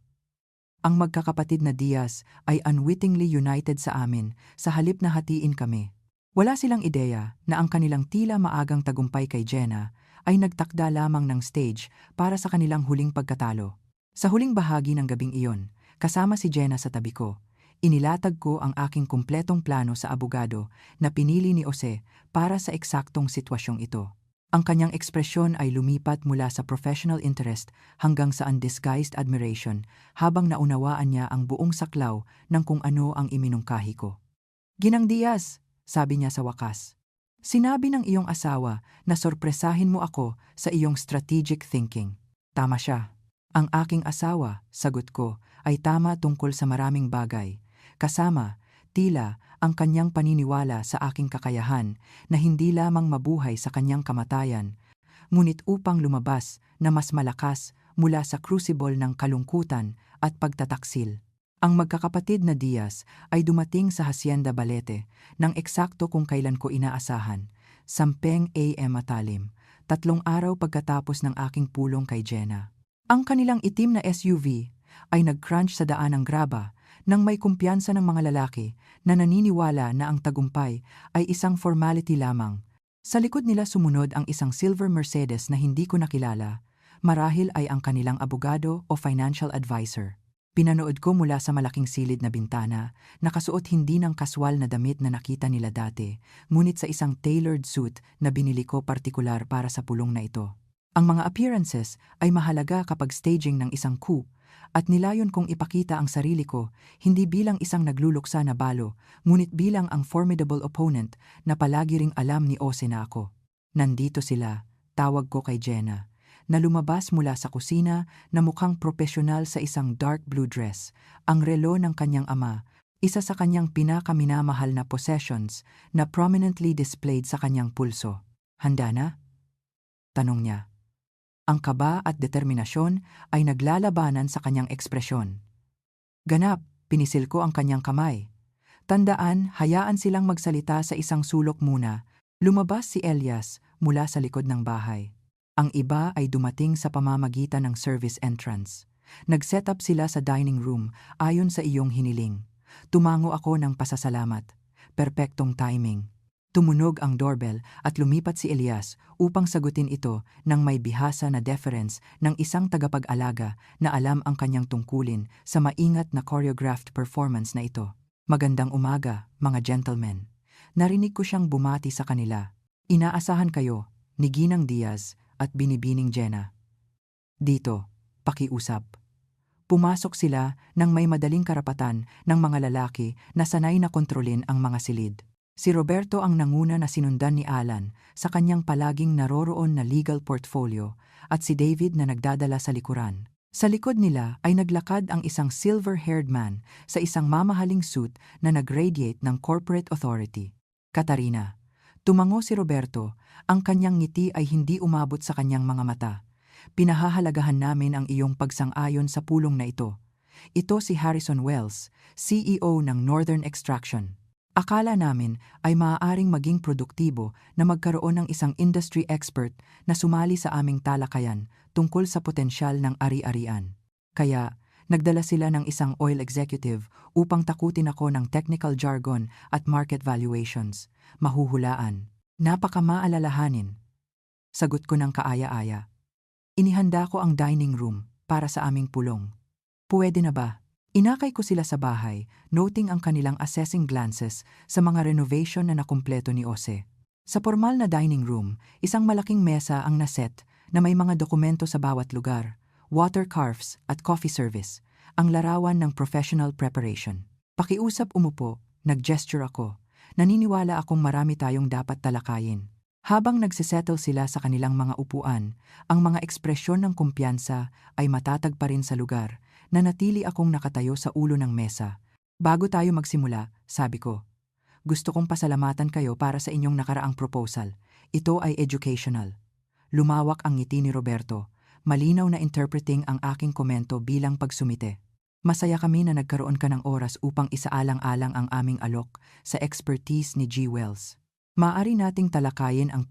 Ang magkakapatid na Diaz ay unwittingly united sa amin sa halip na hatiin kami. Wala silang ideya na ang kanilang tila maagang tagumpay kay Jenna ay nagtakda lamang ng stage para sa kanilang huling pagkatalo. Sa huling bahagi ng gabing iyon, kasama si Jenna sa tabi ko, Inilatag ko ang aking kumpletong plano sa abogado na pinili ni Jose para sa eksaktong sitwasyong ito. Ang kanyang ekspresyon ay lumipat mula sa professional interest hanggang sa undisguised admiration habang naunawaan niya ang buong saklaw ng kung ano ang iminungkahi ko. "Ginang Diaz," sabi niya sa wakas, "sinabi ng iyong asawa na sorpresahin mo ako sa iyong strategic thinking." Tama siya. Ang aking asawa, sagot ko, ay tama tungkol sa maraming bagay. Kasama, tila, ang kanyang paniniwala sa aking kakayahan na hindi lamang mabuhay sa kanyang kamatayan, ngunit upang lumabas na mas malakas mula sa crucible ng kalungkutan at pagtataksil. Ang magkakapatid na Diaz ay dumating sa Hacienda Balete nang eksakto kung kailan ko inaasahan, 10 AM matalim, 3 araw pagkatapos ng aking pulong kay Jenna. Ang kanilang itim na SUV ay nag-crunch sa daan ng graba nang may kumpiyansa ng mga lalaki na naniniwala na ang tagumpay ay isang formality lamang. Sa likod nila sumunod ang isang silver Mercedes na hindi ko nakilala, marahil ay ang kanilang abogado o financial advisor. Pinanood ko mula sa malaking silid na bintana, nakasuot hindi ng kaswal na damit na nakita nila dati, ngunit sa isang tailored suit na binili ko partikular para sa pulong na ito. Ang mga appearances ay mahalaga kapag staging ng isang coup, at nilayon kong ipakita ang sarili ko hindi bilang isang nagluluksa na balo, ngunit bilang ang formidable opponent na palagi ring alam ni Jose na ako. Nandito sila, tawag ko kay Jenna, na lumabas mula sa kusina na mukhang profesional sa isang dark blue dress, ang relo ng kanyang ama, isa sa kanyang pinakaminamahal na possessions na prominently displayed sa kanyang pulso. "Handa na?" tanong niya. Ang kaba at determinasyon ay naglalabanan sa kanyang ekspresyon. "Ganap," pinisil ko ang kanyang kamay. "Tandaan, hayaan silang magsalita sa isang sulok muna." Lumabas si Elias mula sa likod ng bahay. Ang iba ay dumating sa pamamagitan ng service entrance. Nag-set up sila sa dining room ayon sa iyong hiniling. Tumango ako ng pasasalamat. Perpektong timing. Tumunog ang doorbell at lumipat si Elias upang sagutin ito ng may bihasa na deference ng isang tagapag-alaga na alam ang kanyang tungkulin sa maingat na choreographed performance na ito. "Magandang umaga, mga gentlemen." Narinig ko siyang bumati sa kanila. "Inaasahan kayo," ni Ginang Diaz at binibining Jenna. "Dito, pakiusap." Pumasok sila nang may madaling karapatan ng mga lalaki na sanay na kontrolin ang mga silid. Si Roberto ang nanguna na sinundan ni Alan sa kanyang palaging naroroon na legal portfolio at si David na nagdadala sa likuran. Sa likod nila ay naglakad ang isang silver-haired man sa isang mamahaling suit na nag-radiate ng corporate authority. "Katarina." Tumango si Roberto, ang kanyang ngiti ay hindi umabot sa kanyang mga mata. "Pinahahalagahan namin ang iyong pagsang-ayon sa pulong na ito. Ito si Harrison Wells, CEO ng Northern Extraction. Akala namin ay maaaring maging produktibo na magkaroon ng isang industry expert na sumali sa aming talakayan tungkol sa potensyal ng ari-arian. Kaya, nagdala sila ng isang oil executive upang takutin ako ng technical jargon at market valuations. Mahuhulaan. Napakamaalalahanin." Sagot ko ng kaaya-aya. "Inihanda ko ang dining room para sa aming pulong. Puwede na ba?" Inakay ko sila sa bahay, noting ang kanilang assessing glances sa mga renovation na nakumpleto ni Jose. Sa formal na dining room, isang malaking mesa ang naset na may mga dokumento sa bawat lugar, water carafes at coffee service, ang larawan ng professional preparation. Pakiusap umupo, nag-gesture ako. Naniniwala akong marami tayong dapat talakayin. Habang nagsisettle sila sa kanilang mga upuan, ang mga ekspresyon ng kumpiyansa ay matatag pa rin sa lugar, na natili akong nakatayo sa ulo ng mesa. "Bago tayo magsimula," sabi ko, "gusto kong pasalamatan kayo para sa inyong nakaraang proposal. Ito ay educational." Lumawak ang ngiti ni Roberto, malinaw na interpreting ang aking komento bilang pagsumite. "Masaya kami na nagkaroon ka ng oras upang isaalang-alang ang aming alok sa expertise ni G. Wells. Maaari nating talakayin ang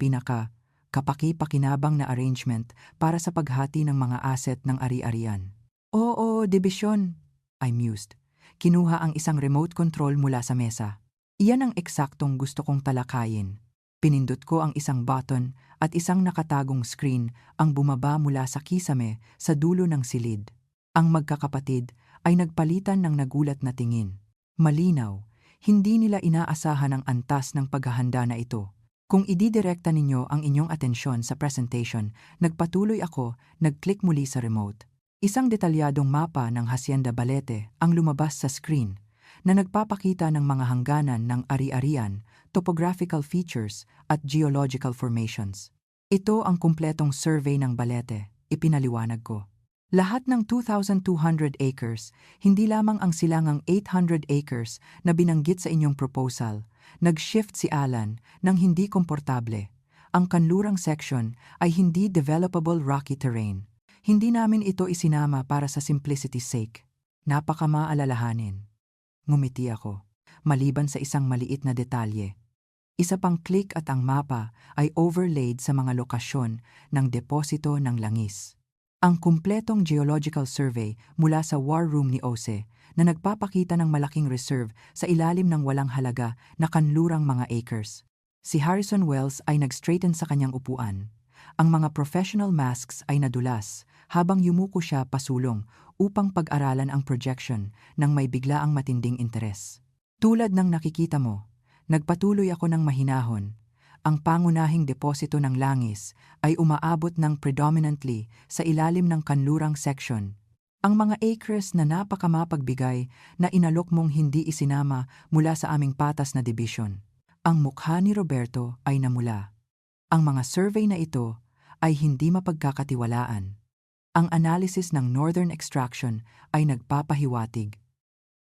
kapaki-pakinabang na arrangement para sa paghati ng mga asset ng ari-arian." "Oo, dibisyon," I mused. Kinuha ang isang remote control mula sa mesa. "Iyan ang eksaktong gusto kong talakayin." Pinindot ko ang isang button at isang nakatagong screen ang bumaba mula sa kisame sa dulo ng silid. Ang magkakapatid ay nagpalitan ng nagulat na tingin. Malinaw, hindi nila inaasahan ang antas ng paghahanda na ito. Kung ididirekta ninyo ang inyong atensyon sa presentation, nagpatuloy ako, nag-click muli sa remote. Isang detalyadong mapa ng Hacienda Balete ang lumabas sa screen na nagpapakita ng mga hangganan ng ari-arian, topographical features at geological formations. Ito ang kumpletong survey ng Balete, ipinaliwanag ko. Lahat ng 2,200 acres, hindi lamang ang silangang 800 acres na binanggit sa inyong proposal. Nag-shift si Alan nang hindi komportable. Ang kanlurang section ay hindi developable rocky terrain. Hindi namin ito isinama para sa simplicity's sake. Napakamaalalahanin. Ngumiti ako, maliban sa isang maliit na detalye. Isa pang click at ang mapa ay overlaid sa mga lokasyon ng deposito ng langis. Ang kumpletong geological survey mula sa war room ni Ose na nagpapakita ng malaking reserve sa ilalim ng walang halaga na kanlurang mga acres. Si Harrison Wells ay nag-straighten sa kanyang upuan. Ang mga professional masks ay nadulas habang yumuko siya pasulong upang pag-aralan ang projection ng may biglaang matinding interes. Tulad ng nakikita mo, nagpatuloy ako ng mahinahon. Ang pangunahing deposito ng langis ay umaabot ng predominantly sa ilalim ng kanlurang section. Ang mga acres na napakamapagbigay na inalok mong hindi isinama mula sa aming patas na division. Ang mukha ni Roberto ay namula. Ang mga survey na ito ay hindi mapagkakatiwalaan. Ang analysis ng Northern Extraction ay nagpapahiwatig.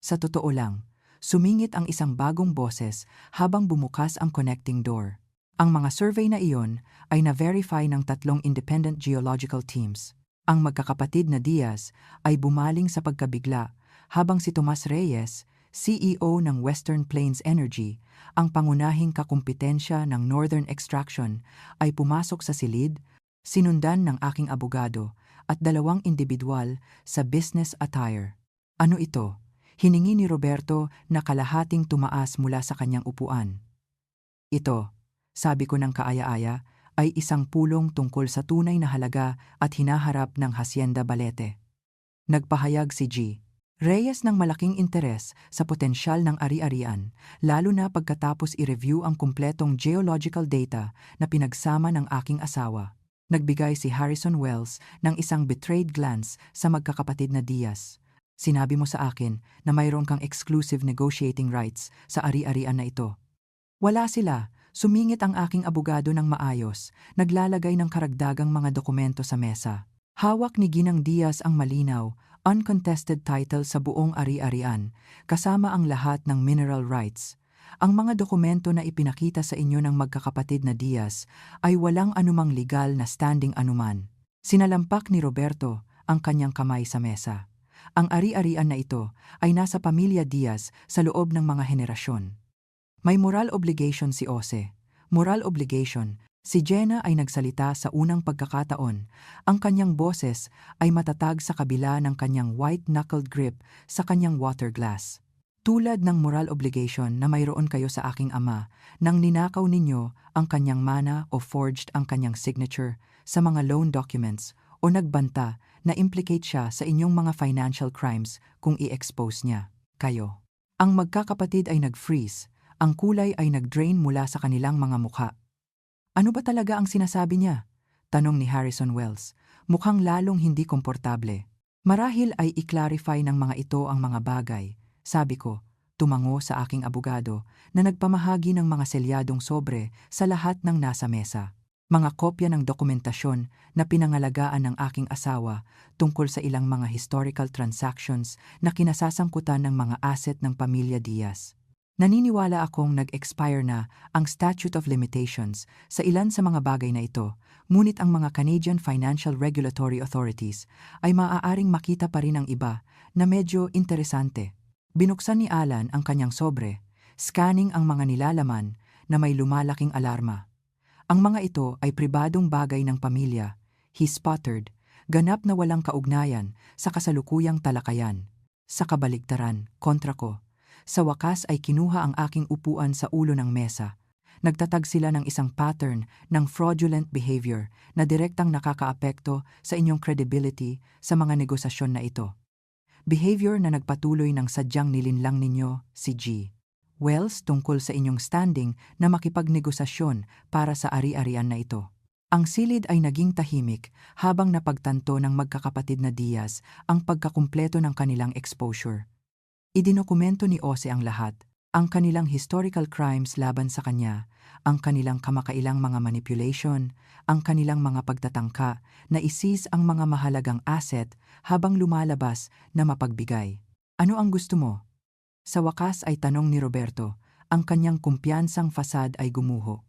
Sa totoo lang, sumingit ang isang bagong boses habang bumukas ang connecting door. Ang mga survey na iyon ay na-verify ng 3 independent geological teams. Ang magkakapatid na Diaz ay bumaling sa pagkabigla habang si Tomas Reyes, CEO ng Western Plains Energy, ang pangunahing kakumpetensya ng Northern Extraction, ay pumasok sa silid, sinundan ng aking abogado at 2 individual sa business attire. Ano ito? Hiningi ni Roberto na kalahating tumaas mula sa kanyang upuan. Ito, sabi ko ng kaaya-aya, ay isang pulong tungkol sa tunay na halaga at hinaharap ng Hacienda Balete. Nagpahayag si G. Reyes ng malaking interes sa potensyal ng ari-arian, lalo na pagkatapos i-review ang kumpletong geological data na pinagsama ng aking asawa. Nagbigay si Harrison Wells ng isang betrayed glance sa magkakapatid na Diaz. Sinabi mo sa akin na mayroon kang exclusive negotiating rights sa ari-arian na ito. Wala sila. Sumingit ang aking abogado ng maayos, naglalagay ng karagdagang mga dokumento sa mesa. Hawak ni Ginang Diaz ang malinaw, uncontested title sa buong ari-arian, kasama ang lahat ng mineral rights. Ang mga dokumento na ipinakita sa inyo ng magkakapatid na Diaz ay walang anumang legal na standing anuman. Sinalampak ni Roberto ang kanyang kamay sa mesa. Ang ari-arian na ito ay nasa pamilya Diaz sa loob ng mga henerasyon. May moral obligation si Ose. Moral obligation. Si Jenna ay nagsalita sa unang pagkakataon. Ang kanyang boses ay matatag sa kabila ng kanyang white-knuckled grip sa kanyang water glass. Tulad ng moral obligation na mayroon kayo sa aking ama nang ninakaw ninyo ang kanyang mana o forged ang kanyang signature sa mga loan documents o nagbanta na implicate siya sa inyong mga financial crimes kung i-expose niya kayo. Ang magkakapatid ay nag-freeze. Ang kulay ay nag-drain mula sa kanilang mga mukha. Ano ba talaga ang sinasabi niya? Tanong ni Harrison Wells. Mukhang lalong hindi komportable. Marahil ay i-clarify ng mga ito ang mga bagay, sabi ko, tumango sa aking abogado na nagpamahagi ng mga selyadong sobre sa lahat ng nasa mesa. Mga kopya ng dokumentasyon na pinangalagaan ng aking asawa tungkol sa ilang mga historical transactions na kinasasangkutan ng mga asset ng pamilya Diaz. Naniniwala akong nag-expire na ang statute of limitations sa ilan sa mga bagay na ito, ngunit ang mga Canadian Financial Regulatory Authorities ay maaaring makita pa rin ang iba na medyo interesante. Binuksan ni Alan ang kanyang sobre, scanning ang mga nilalaman na may lumalaking alarma. Ang mga ito ay pribadong bagay ng pamilya, he sputtered, ganap na walang kaugnayan sa kasalukuyang talakayan. Sa kabaligtaran, kontra ko. Sa wakas ay kinuha ang aking upuan sa ulo ng mesa. Nagtatag sila ng isang pattern ng fraudulent behavior na direktang nakakaapekto sa inyong credibility sa mga negosasyon na ito. Behavior na nagpatuloy ng sadyang nilinlang ninyo, si G. Wells, tungkol sa inyong standing na makipagnegosasyon para sa ari-arian na ito. Ang silid ay naging tahimik habang napagtanto ng magkakapatid na Diaz ang pagkakumpleto ng kanilang exposure. Idinokumento ni Ose ang lahat, ang kanilang historical crimes laban sa kanya, ang kanilang kamakailang mga manipulation, ang kanilang mga pagtatangka na i-seize ang mga mahalagang asset habang lumalabas na mapagbigay. Ano ang gusto mo? Sa wakas ay tanong ni Roberto, ang kanyang kumpiyansang fasad ay gumuho.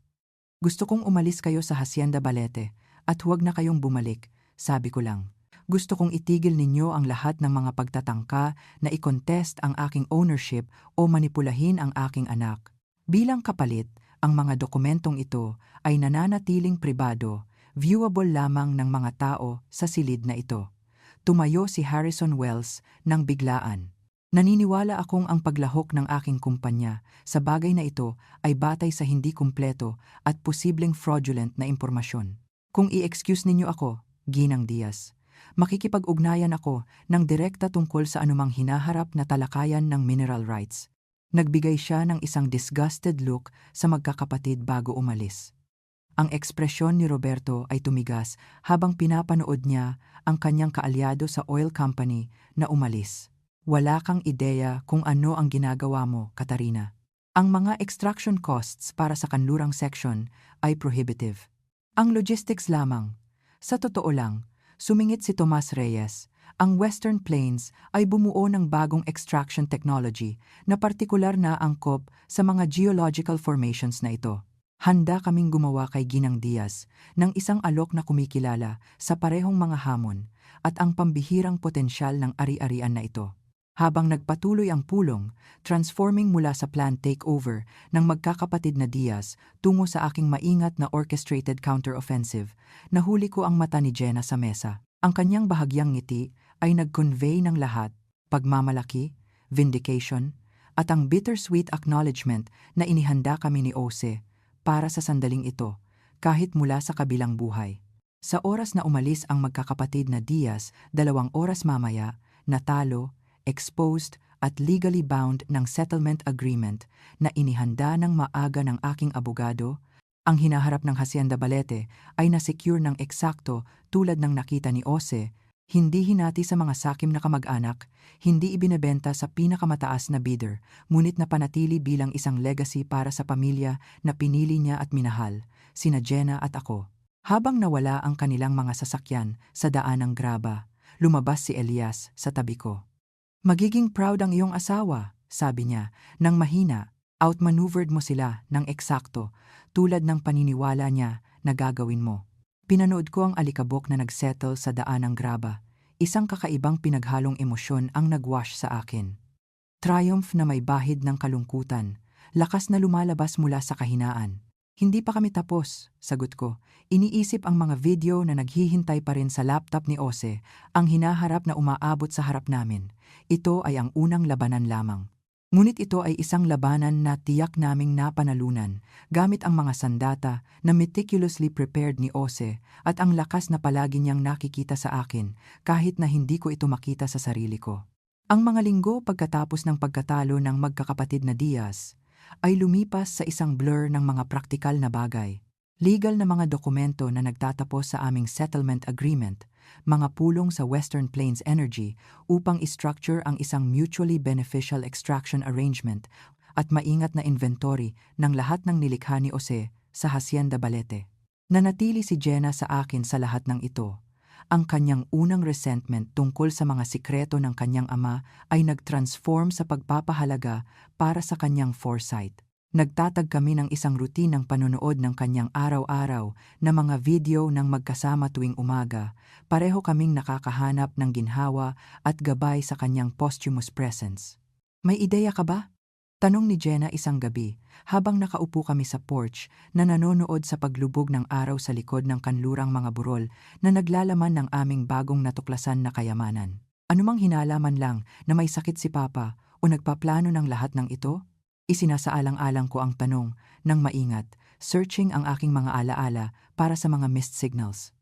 Gusto kong umalis kayo sa Hacienda Balete at huwag na kayong bumalik, sabi ko lang. Gusto kong itigil ninyo ang lahat ng mga pagtatangka na i-contest ang aking ownership o manipulahin ang aking anak. Bilang kapalit, ang mga dokumentong ito ay nananatiling pribado, viewable lamang ng mga tao sa silid na ito. Tumayo si Harrison Wells nang biglaan. Naniniwala akong ang paglahok ng aking kumpanya sa bagay na ito ay batay sa hindi kumpleto at posibleng fraudulent na impormasyon. Kung i-excuse ninyo ako, Ginang Diaz, makikipag-ugnayan ako ng direkta tungkol sa anumang hinaharap na talakayan ng mineral rights. Nagbigay siya ng isang disgusted look sa magkakapatid bago umalis. Ang ekspresyon ni Roberto ay tumigas habang pinapanood niya ang kanyang kaalyado sa oil company na umalis. Wala kang ideya kung ano ang ginagawa mo, Katarina. Ang mga extraction costs para sa kanlurang section ay prohibitive. Ang logistics lamang. Sa totoo lang, sumingit si Tomas Reyes, ang Western Plains ay bumuo ng bagong extraction technology na partikular na angkop sa mga geological formations na ito. Handa kaming gumawa kay Ginang Diaz ng isang alok na kumikilala sa parehong mga hamon at ang pambihirang potensyal ng ari-arian na ito. Habang nagpatuloy ang pulong, transforming mula sa planned takeover ng magkakapatid na Diaz tungo sa aking maingat na orchestrated counter-offensive, nahuli ko ang mata ni Jenna sa mesa. Ang kanyang bahagyang ngiti ay nag-convey ng lahat, pagmamalaki, vindication, at ang bittersweet acknowledgement na inihanda kami ni Ose para sa sandaling ito, kahit mula sa kabilang buhay. Sa oras na umalis ang magkakapatid na Diaz, 2 oras mamaya, natalo, exposed at legally bound ng settlement agreement na inihanda ng maaga ng aking abogado, ang hinaharap ng Hacienda Balete ay nasecure ng eksakto tulad ng nakita ni Ose, hindi hinati sa mga sakim na kamag-anak, hindi ibinebenta sa pinakamataas na bidder, ngunit napanatili bilang isang legacy para sa pamilya na pinili niya at minahal, sina Jenna at ako. Habang nawala ang kanilang mga sasakyan sa daan ng graba, lumabas si Elias sa tabi ko. Magiging proud ang iyong asawa, sabi niya, nang mahina, outmaneuvered mo sila ng eksakto, tulad ng paniniwala niya na gagawin mo. Pinanood ko ang alikabok na nagsettle sa daan ng graba, isang kakaibang pinaghalong emosyon ang nagwash sa akin. Triumph na may bahid ng kalungkutan, lakas na lumalabas mula sa kahinaan. Hindi pa kami tapos, sagot ko. Iniisip ang mga video na naghihintay pa rin sa laptop ni Ose, ang hinaharap na umaabot sa harap namin. Ito ay ang unang labanan lamang. Ngunit ito ay isang labanan na tiyak naming napanalunan gamit ang mga sandata na meticulously prepared ni Ose at ang lakas na palagi niyang nakikita sa akin kahit na hindi ko ito makita sa sarili ko. Ang mga linggo pagkatapos ng pagkatalo ng magkakapatid na Diaz ay lumipas sa isang blur ng mga praktikal na bagay. Legal na mga dokumento na nagtatapos sa aming settlement agreement, mga pulong sa Western Plains Energy upang istructure ang isang mutually beneficial extraction arrangement at maingat na inventory ng lahat ng nilikha ni Ose sa Hacienda Balete. Nanatili si Jenna sa akin sa lahat ng ito. Ang kanyang unang resentment tungkol sa mga sikreto ng kanyang ama ay nag-transform sa pagpapahalaga para sa kanyang foresight. Nagtatag kami ng isang routine ng panonood ng kanyang araw-araw na mga video ng magkasama tuwing umaga. Pareho kaming nakakahanap ng ginhawa at gabay sa kanyang posthumous presence. May ideya ka ba? Tanong ni Jenna isang gabi habang nakaupo kami sa porch na nanonood sa paglubog ng araw sa likod ng kanlurang mga burol na naglalaman ng aming bagong natuklasan na kayamanan. Anumang hinalaman lang na may sakit si Papa o nagpaplano ng lahat ng ito? Isinasaalang-alang ko ang tanong ng maingat, searching ang aking mga alaala para sa mga missed signals.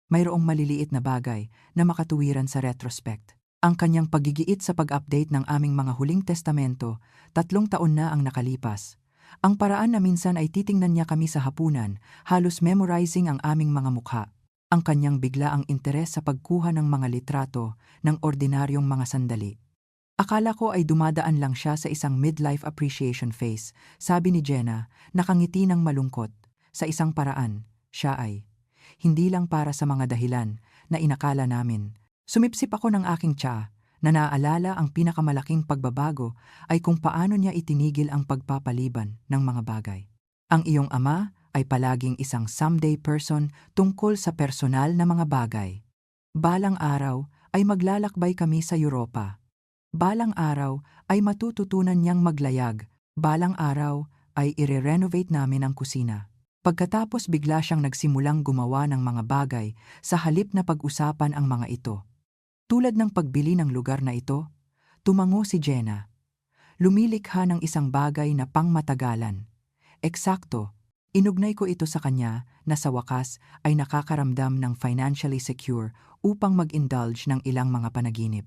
Mayroong maliliit na bagay na makatuwiran sa retrospect. Ang kanyang pagigiit sa pag-update ng aming mga huling testamento, 3 taon na ang nakalipas. Ang paraan na minsan ay titingnan niya kami sa hapunan, halos memorizing ang aming mga mukha. Ang kanyang biglaang interes sa pagkuha ng mga litrato ng ordinaryong mga sandali. Akala ko ay dumadaan lang siya sa isang midlife appreciation phase, sabi ni Jenna, nakangiti ng malungkot. Sa isang paraan, siya ay hindi lang para sa mga dahilan na inakala namin. Sumipsip ako ng aking tsaa na naaalala ang pinakamalaking pagbabago ay kung paano niya itinigil ang pagpapaliban ng mga bagay. Ang iyong ama ay palaging isang someday person tungkol sa personal na mga bagay. Balang araw ay maglalakbay kami sa Europa. Balang araw ay matututunan niyang maglayag. Balang araw ay ire-renovate namin ang kusina. Pagkatapos bigla siyang nagsimulang gumawa ng mga bagay sa halip na pag-usapan ang mga ito. Tulad ng pagbili ng lugar na ito, tumango si Jenna. Lumilikha ng isang bagay na pangmatagalan. Eksakto, inugnay ko ito sa kanya na sa wakas ay nakakaramdam ng financially secure upang mag-indulge ng ilang mga panaginip.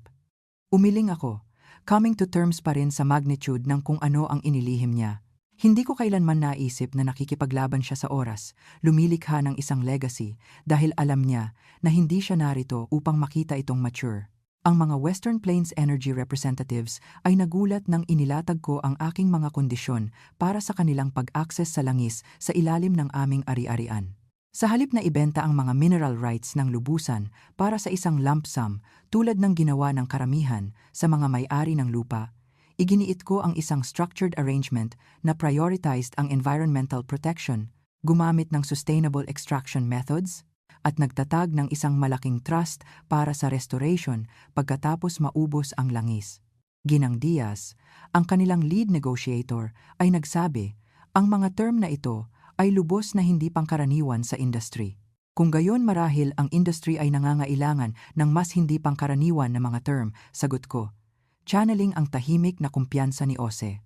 Umiling ako, coming to terms pa rin sa magnitude ng kung ano ang inilihim niya. Hindi ko kailanman naisip na nakikipaglaban siya sa oras, lumilikha ng isang legacy dahil alam niya na hindi siya narito upang makita itong mature. Ang mga Western Plains Energy representatives ay nagulat nang inilatag ko ang aking mga kondisyon para sa kanilang pag-access sa langis sa ilalim ng aming ari-arian. Sa halip na ibenta ang mga mineral rights ng lubusan para sa isang lump sum tulad ng ginawa ng karamihan sa mga may-ari ng lupa, iginiit ko ang isang structured arrangement na prioritized ang environmental protection, gumamit ng sustainable extraction methods, at nagtatag ng isang malaking trust para sa restoration pagkatapos maubos ang langis. Ginang Diaz, ang kanilang lead negotiator, ay nagsabi, ang mga term na ito ay lubos na hindi pangkaraniwan sa industry. Kung gayon marahil ang industry ay nangangailangan ng mas hindi pangkaraniwan na mga term, sagot ko. Channeling ang tahimik na kumpiyansa ni Ose.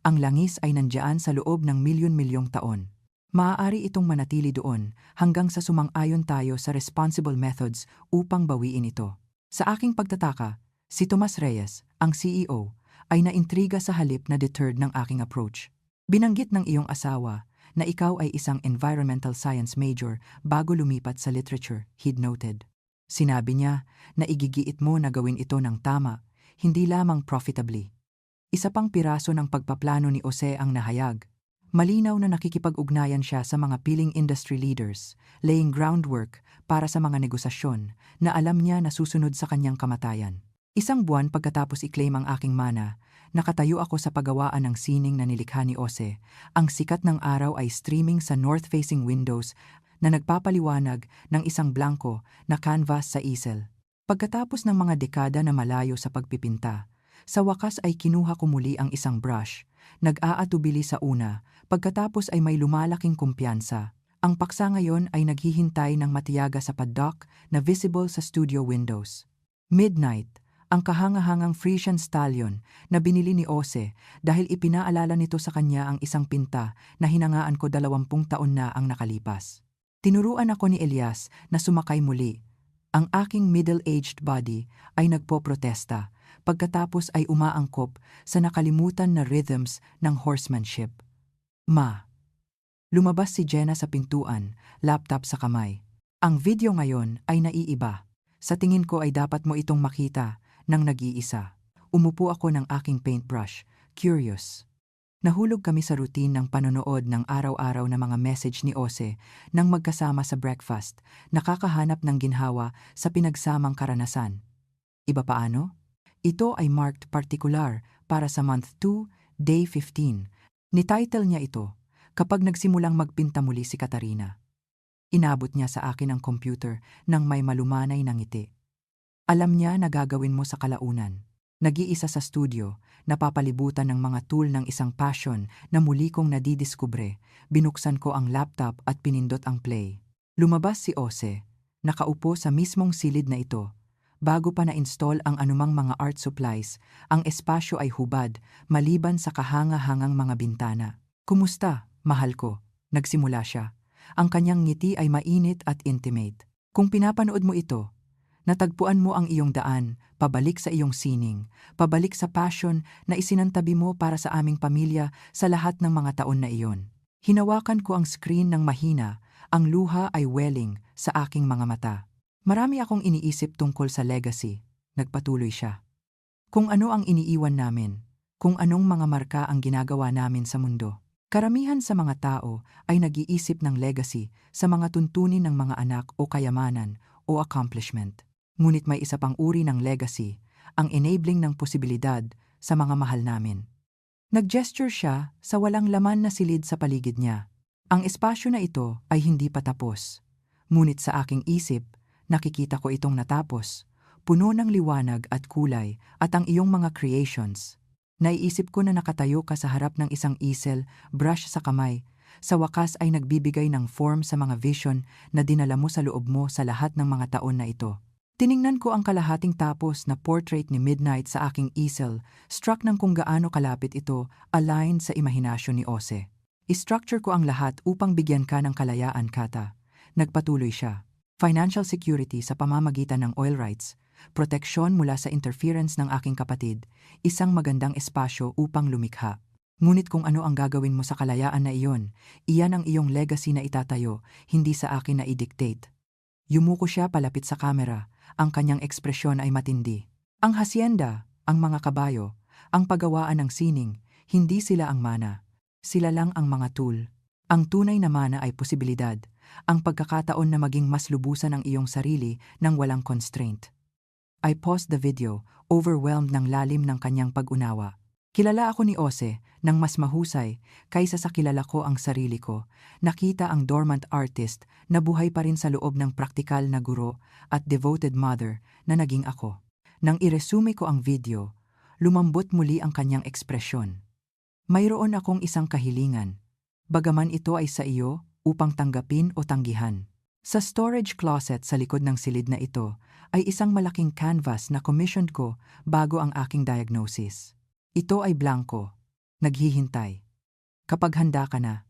Ang langis ay nandiyan sa loob ng milyon-milyong taon. Maaari itong manatili doon hanggang sa sumang-ayon tayo sa responsible methods upang bawiin ito. Sa aking pagtataka, si Tomas Reyes, ang CEO, ay naintriga sa halip na deterred ng aking approach. Binanggit ng iyong asawa na ikaw ay isang environmental science major bago lumipat sa literature, he'd noted. Sinabi niya na igigiit mo na gawin ito ng tama, hindi lamang profitably. Isa pang piraso ng pagpaplano ni Ose ang nahayag. Malinaw na nakikipag-ugnayan siya sa mga piling industry leaders, laying groundwork para sa mga negosasyon na alam niya na susunod sa kanyang kamatayan. Isang buwan pagkatapos i-claim ang aking mana, nakatayo ako sa paggawaan ng sining na nilikha ni Ose. Ang sikat ng araw ay streaming sa north-facing windows na nagpapaliwanag ng isang blanco na canvas sa easel. Pagkatapos ng mga dekada na malayo sa pagpipinta, sa wakas ay kinuha ko muli ang isang brush, nag-aatubili sa una, pagkatapos ay may lumalaking kumpiyansa. Ang paksa ngayon ay naghihintay ng matiyaga sa paddock na visible sa studio windows. Midnight, ang kahangahangang Frisian stallion na binili ni Ose dahil ipinaalala nito sa kanya ang isang pinta na hinangaan ko 20 taon na ang nakalipas. Tinuruan ako ni Elias na sumakay muli. Ang aking middle-aged body ay nagpoprotesta, pagkatapos ay umaangkop sa nakalimutan na rhythms ng horsemanship. Ma. Lumabas si Jenna sa pintuan, laptop sa kamay. Ang video ngayon ay naiiba. Sa tingin ko ay dapat mo itong makita nang nag-iisa. Umupo ako ng aking paintbrush, curious. Nahulog kami sa routine ng panonood ng araw-araw na mga message ni Ose nang magkasama sa breakfast, nakakahanap ng ginhawa sa pinagsamang karanasan. Iba paano? Ito ay marked particular para sa month 2, day 15. Ni-title niya ito, kapag nagsimulang magpinta muli si Katarina. Inabot niya sa akin ang computer nang may malumanay na ngiti. Alam niya na gagawin mo sa kalaunan. Nag-iisa sa studio, napapalibutan ng mga tool ng isang passion na muli kong nadidiskubre. Binuksan ko ang laptop at pinindot ang play. Lumabas si Ose, nakaupo sa mismong silid na ito. Bago pa na-install ang anumang mga art supplies, ang espasyo ay hubad, maliban sa kahanga-hangang mga bintana. Kumusta, mahal ko? Nagsimula siya. Ang kanyang ngiti ay mainit at intimate. Kung pinapanood mo ito, Natagpuan mo ang iyong daan, pabalik sa iyong sining, pabalik sa passion na isinantabi mo para sa aming pamilya sa lahat ng mga taon na iyon. Hinawakan ko ang screen ng mahina, ang luha ay welling sa aking mga mata. Marami akong iniisip tungkol sa legacy, nagpatuloy siya. Kung ano ang iniiwan namin, kung anong mga marka ang ginagawa namin sa mundo. Karamihan sa mga tao ay nag-iisip ng legacy sa mga tuntunin ng mga anak o kayamanan o accomplishment. Ngunit may isa pang uri ng legacy, ang enabling ng posibilidad sa mga mahal namin. Nag-gesture siya sa walang laman na silid sa paligid niya. Ang espasyo na ito ay hindi pa tapos. Ngunit sa aking isip, nakikita ko itong natapos, puno ng liwanag at kulay at ang iyong mga creations. Naiisip ko na nakatayo ka sa harap ng isang easel, brush sa kamay. Sa wakas ay nagbibigay ng form sa mga vision na dinala mo sa loob mo sa lahat ng mga taon na ito. Tiningnan ko ang kalahating tapos na portrait ni Midnight sa aking easel, struck ng kung gaano kalapit ito aligned sa imahinasyon ni Ose. I-structure ko ang lahat upang bigyan ka ng kalayaan, Kata. Nagpatuloy siya. Financial security sa pamamagitan ng oil rights, proteksyon mula sa interference ng aking kapatid, isang magandang espasyo upang lumikha. Ngunit kung ano ang gagawin mo sa kalayaan na iyon, iyan ang iyong legacy na itatayo, hindi sa akin na i-dictate. Yumuko siya palapit sa kamera, ang kanyang ekspresyon ay matindi. Ang hacienda, ang mga kabayo, ang paggawaan ng sining, hindi sila ang mana. Sila lang ang mga tool. Ang tunay na mana ay posibilidad, ang pagkakataon na maging mas lubusan ang iyong sarili nang walang constraint. I paused the video, overwhelmed ng lalim ng kanyang pag-unawa. Kilala ako ni Ose nang mas mahusay kaysa sa kilala ko ang sarili ko. Nakita ang dormant artist na buhay pa rin sa loob ng praktikal na guro at devoted mother na naging ako. Nang iresume ko ang video, lumambot muli ang kanyang ekspresyon. Mayroon akong isang kahilingan, bagaman ito ay sa iyo upang tanggapin o tanggihan. Sa storage closet sa likod ng silid na ito ay isang malaking canvas na commissioned ko bago ang aking diagnosis. Ito ay blanco, naghihintay. Kapag handa ka na,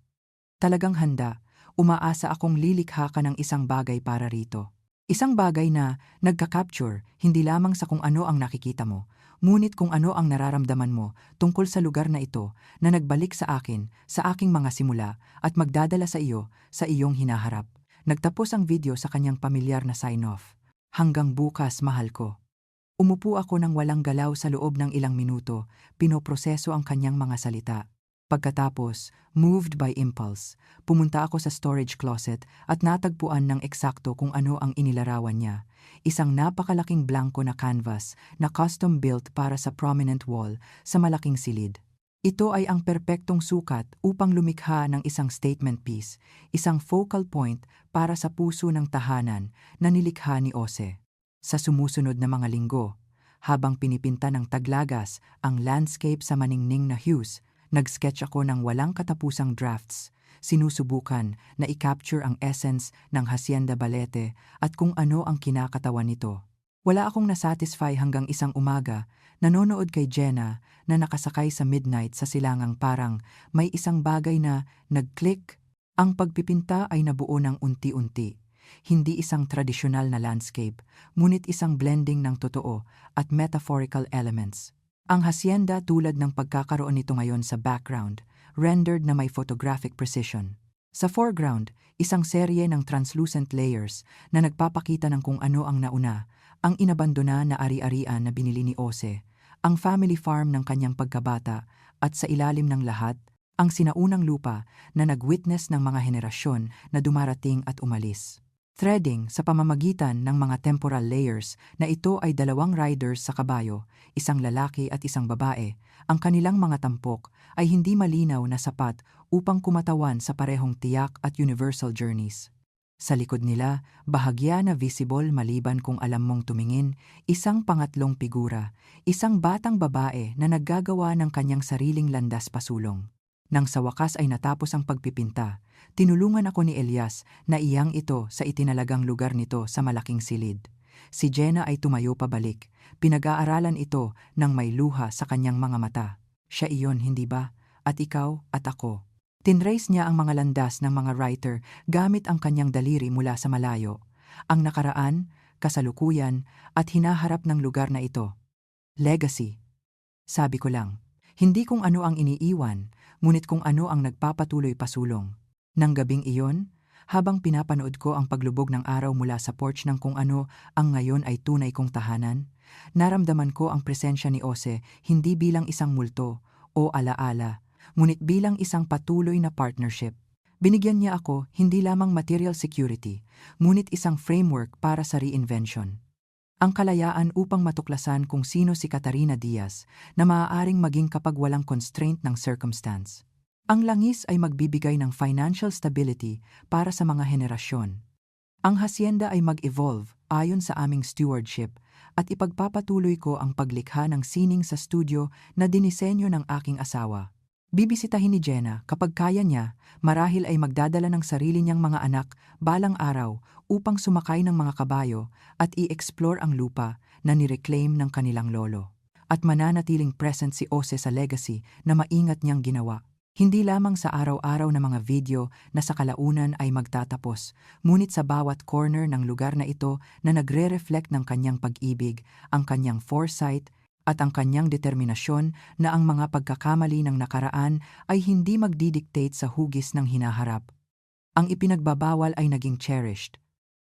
talagang handa, umaasa akong lilikha ka ng isang bagay para rito. Isang bagay na nagka-capture hindi lamang sa kung ano ang nakikita mo, ngunit kung ano ang nararamdaman mo tungkol sa lugar na ito na nagbalik sa akin, sa aking mga simula at magdadala sa iyo, sa iyong hinaharap. Nagtapos ang video sa kanyang pamilyar na sign-off. Hanggang bukas, mahal ko. Umupo ako ng walang galaw sa loob ng ilang minuto, pinoproseso ang kanyang mga salita. Pagkatapos, moved by impulse, pumunta ako sa storage closet at natagpuan ng eksakto kung ano ang inilarawan niya. Isang napakalaking blanco na canvas na custom-built para sa prominent wall sa malaking silid. Ito ay ang perpektong sukat upang lumikha ng isang statement piece, isang focal point para sa puso ng tahanan na nilikha ni Ose. Sa sumusunod na mga linggo, habang pinipinta ng taglagas ang landscape sa maningning na hues, nag-sketch ako ng walang katapusang drafts, sinusubukan na i-capture ang essence ng Hacienda Balete at kung ano ang kinakatawan nito. Wala akong nasatisfy hanggang isang umaga, nanonood kay Jenna na nakasakay sa Midnight sa silangang parang may isang bagay na nag-click. Ang pagpipinta ay nabuo ng unti-unti. Hindi isang tradisyonal na landscape, ngunit isang blending ng totoo at metaphorical elements. Ang hacienda tulad ng pagkakaroon nito ngayon sa background, rendered na may photographic precision. Sa foreground, isang serye ng translucent layers na nagpapakita ng kung ano ang nauna, ang inabandona na ari-arian na binili ni Ose, ang family farm ng kanyang pagkabata, at sa ilalim ng lahat, ang sinaunang lupa na nag-witness ng mga henerasyon na dumarating at umalis. Threading sa pamamagitan ng mga temporal layers na ito ay dalawang riders sa kabayo, isang lalaki at isang babae, ang kanilang mga tampok ay hindi malinaw na sapat upang kumatawan sa parehong tiyak at universal journeys. Sa likod nila, bahagya na visible maliban kung alam mong tumingin, isang pangatlong figura, isang batang babae na naggagawa ng kanyang sariling landas pasulong. Nang sa wakas ay natapos ang pagpipinta, tinulungan ako ni Elias na iyang ito sa itinalagang lugar nito sa malaking silid. Si Jenna ay tumayo pabalik, pinag-aaralan ito ng may luha sa kanyang mga mata. Siya iyon, hindi ba? At ikaw at ako. Tinrace niya ang mga landas ng mga writer gamit ang kanyang daliri mula sa malayo. Ang nakaraan, kasalukuyan, at hinaharap ng lugar na ito. Legacy. Sabi ko lang. Hindi kung ano ang iniiwan, ngunit kung ano ang nagpapatuloy pasulong. Nang gabing iyon, habang pinapanood ko ang paglubog ng araw mula sa porch ng kung ano ang ngayon ay tunay kong tahanan, naramdaman ko ang presensya ni Ose hindi bilang isang multo o alaala, ngunit bilang isang patuloy na partnership. Binigyan niya ako hindi lamang material security, ngunit isang framework para sa reinvention. Ang kalayaan upang matuklasan kung sino si Catarina Diaz na maaaring maging kapag walang constraint ng circumstance. Ang langis ay magbibigay ng financial stability para sa mga henerasyon. Ang hacienda ay mag-evolve ayon sa aming stewardship at ipagpapatuloy ko ang paglikha ng sining sa studio na dinisenyo ng aking asawa. Bibisitahin ni Jenna kapag kaya niya, marahil ay magdadala ng sarili niyang mga anak balang araw upang sumakay ng mga kabayo at i-explore ang lupa na nireclaim ng kanilang lolo. At mananatiling present si Ose sa legacy na maingat niyang ginawa. Hindi lamang sa araw-araw na mga video na sa kalaunan ay magtatapos, ngunit sa bawat corner ng lugar na ito na nagre-reflect ng kanyang pag-ibig, ang kanyang foresight, at ang kanyang determinasyon na ang mga pagkakamali ng nakaraan ay hindi magdidictate sa hugis ng hinaharap. Ang ipinagbabawal ay naging cherished.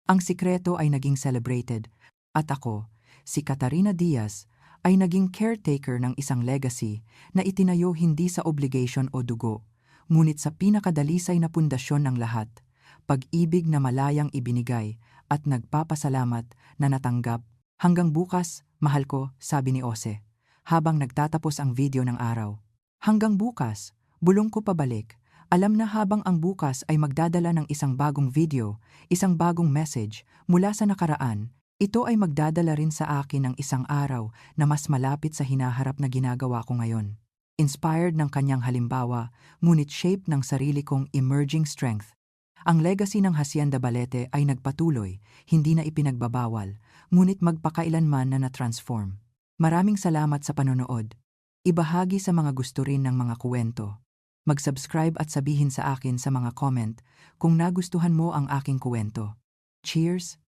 Ang sikreto ay naging celebrated. At ako, si Catarina Diaz, ay naging caretaker ng isang legacy na itinayo hindi sa obligation o dugo, ngunit sa pinakadalisay na pundasyon ng lahat, pag-ibig na malayang ibinigay at nagpapasalamat na natanggap. Hanggang bukas, mahal ko, sabi ni Ose, habang nagtatapos ang video ng araw. Hanggang bukas, bulong ko pabalik. Alam na habang ang bukas ay magdadala ng isang bagong video, isang bagong message mula sa nakaraan, ito ay magdadala rin sa akin ng isang araw na mas malapit sa hinaharap na ginagawa ko ngayon. Inspired ng kanyang halimbawa, ngunit shape ng sarili kong emerging strength. Ang legacy ng Hacienda Balete ay nagpatuloy, hindi na ipinagbabawal, ngunit magpakailanman na na-transform. Maraming salamat sa panonood. Ibahagi sa mga gusto rin ng mga kuwento. Mag-subscribe at sabihin sa akin sa mga comment kung nagustuhan mo ang aking kuwento. Cheers!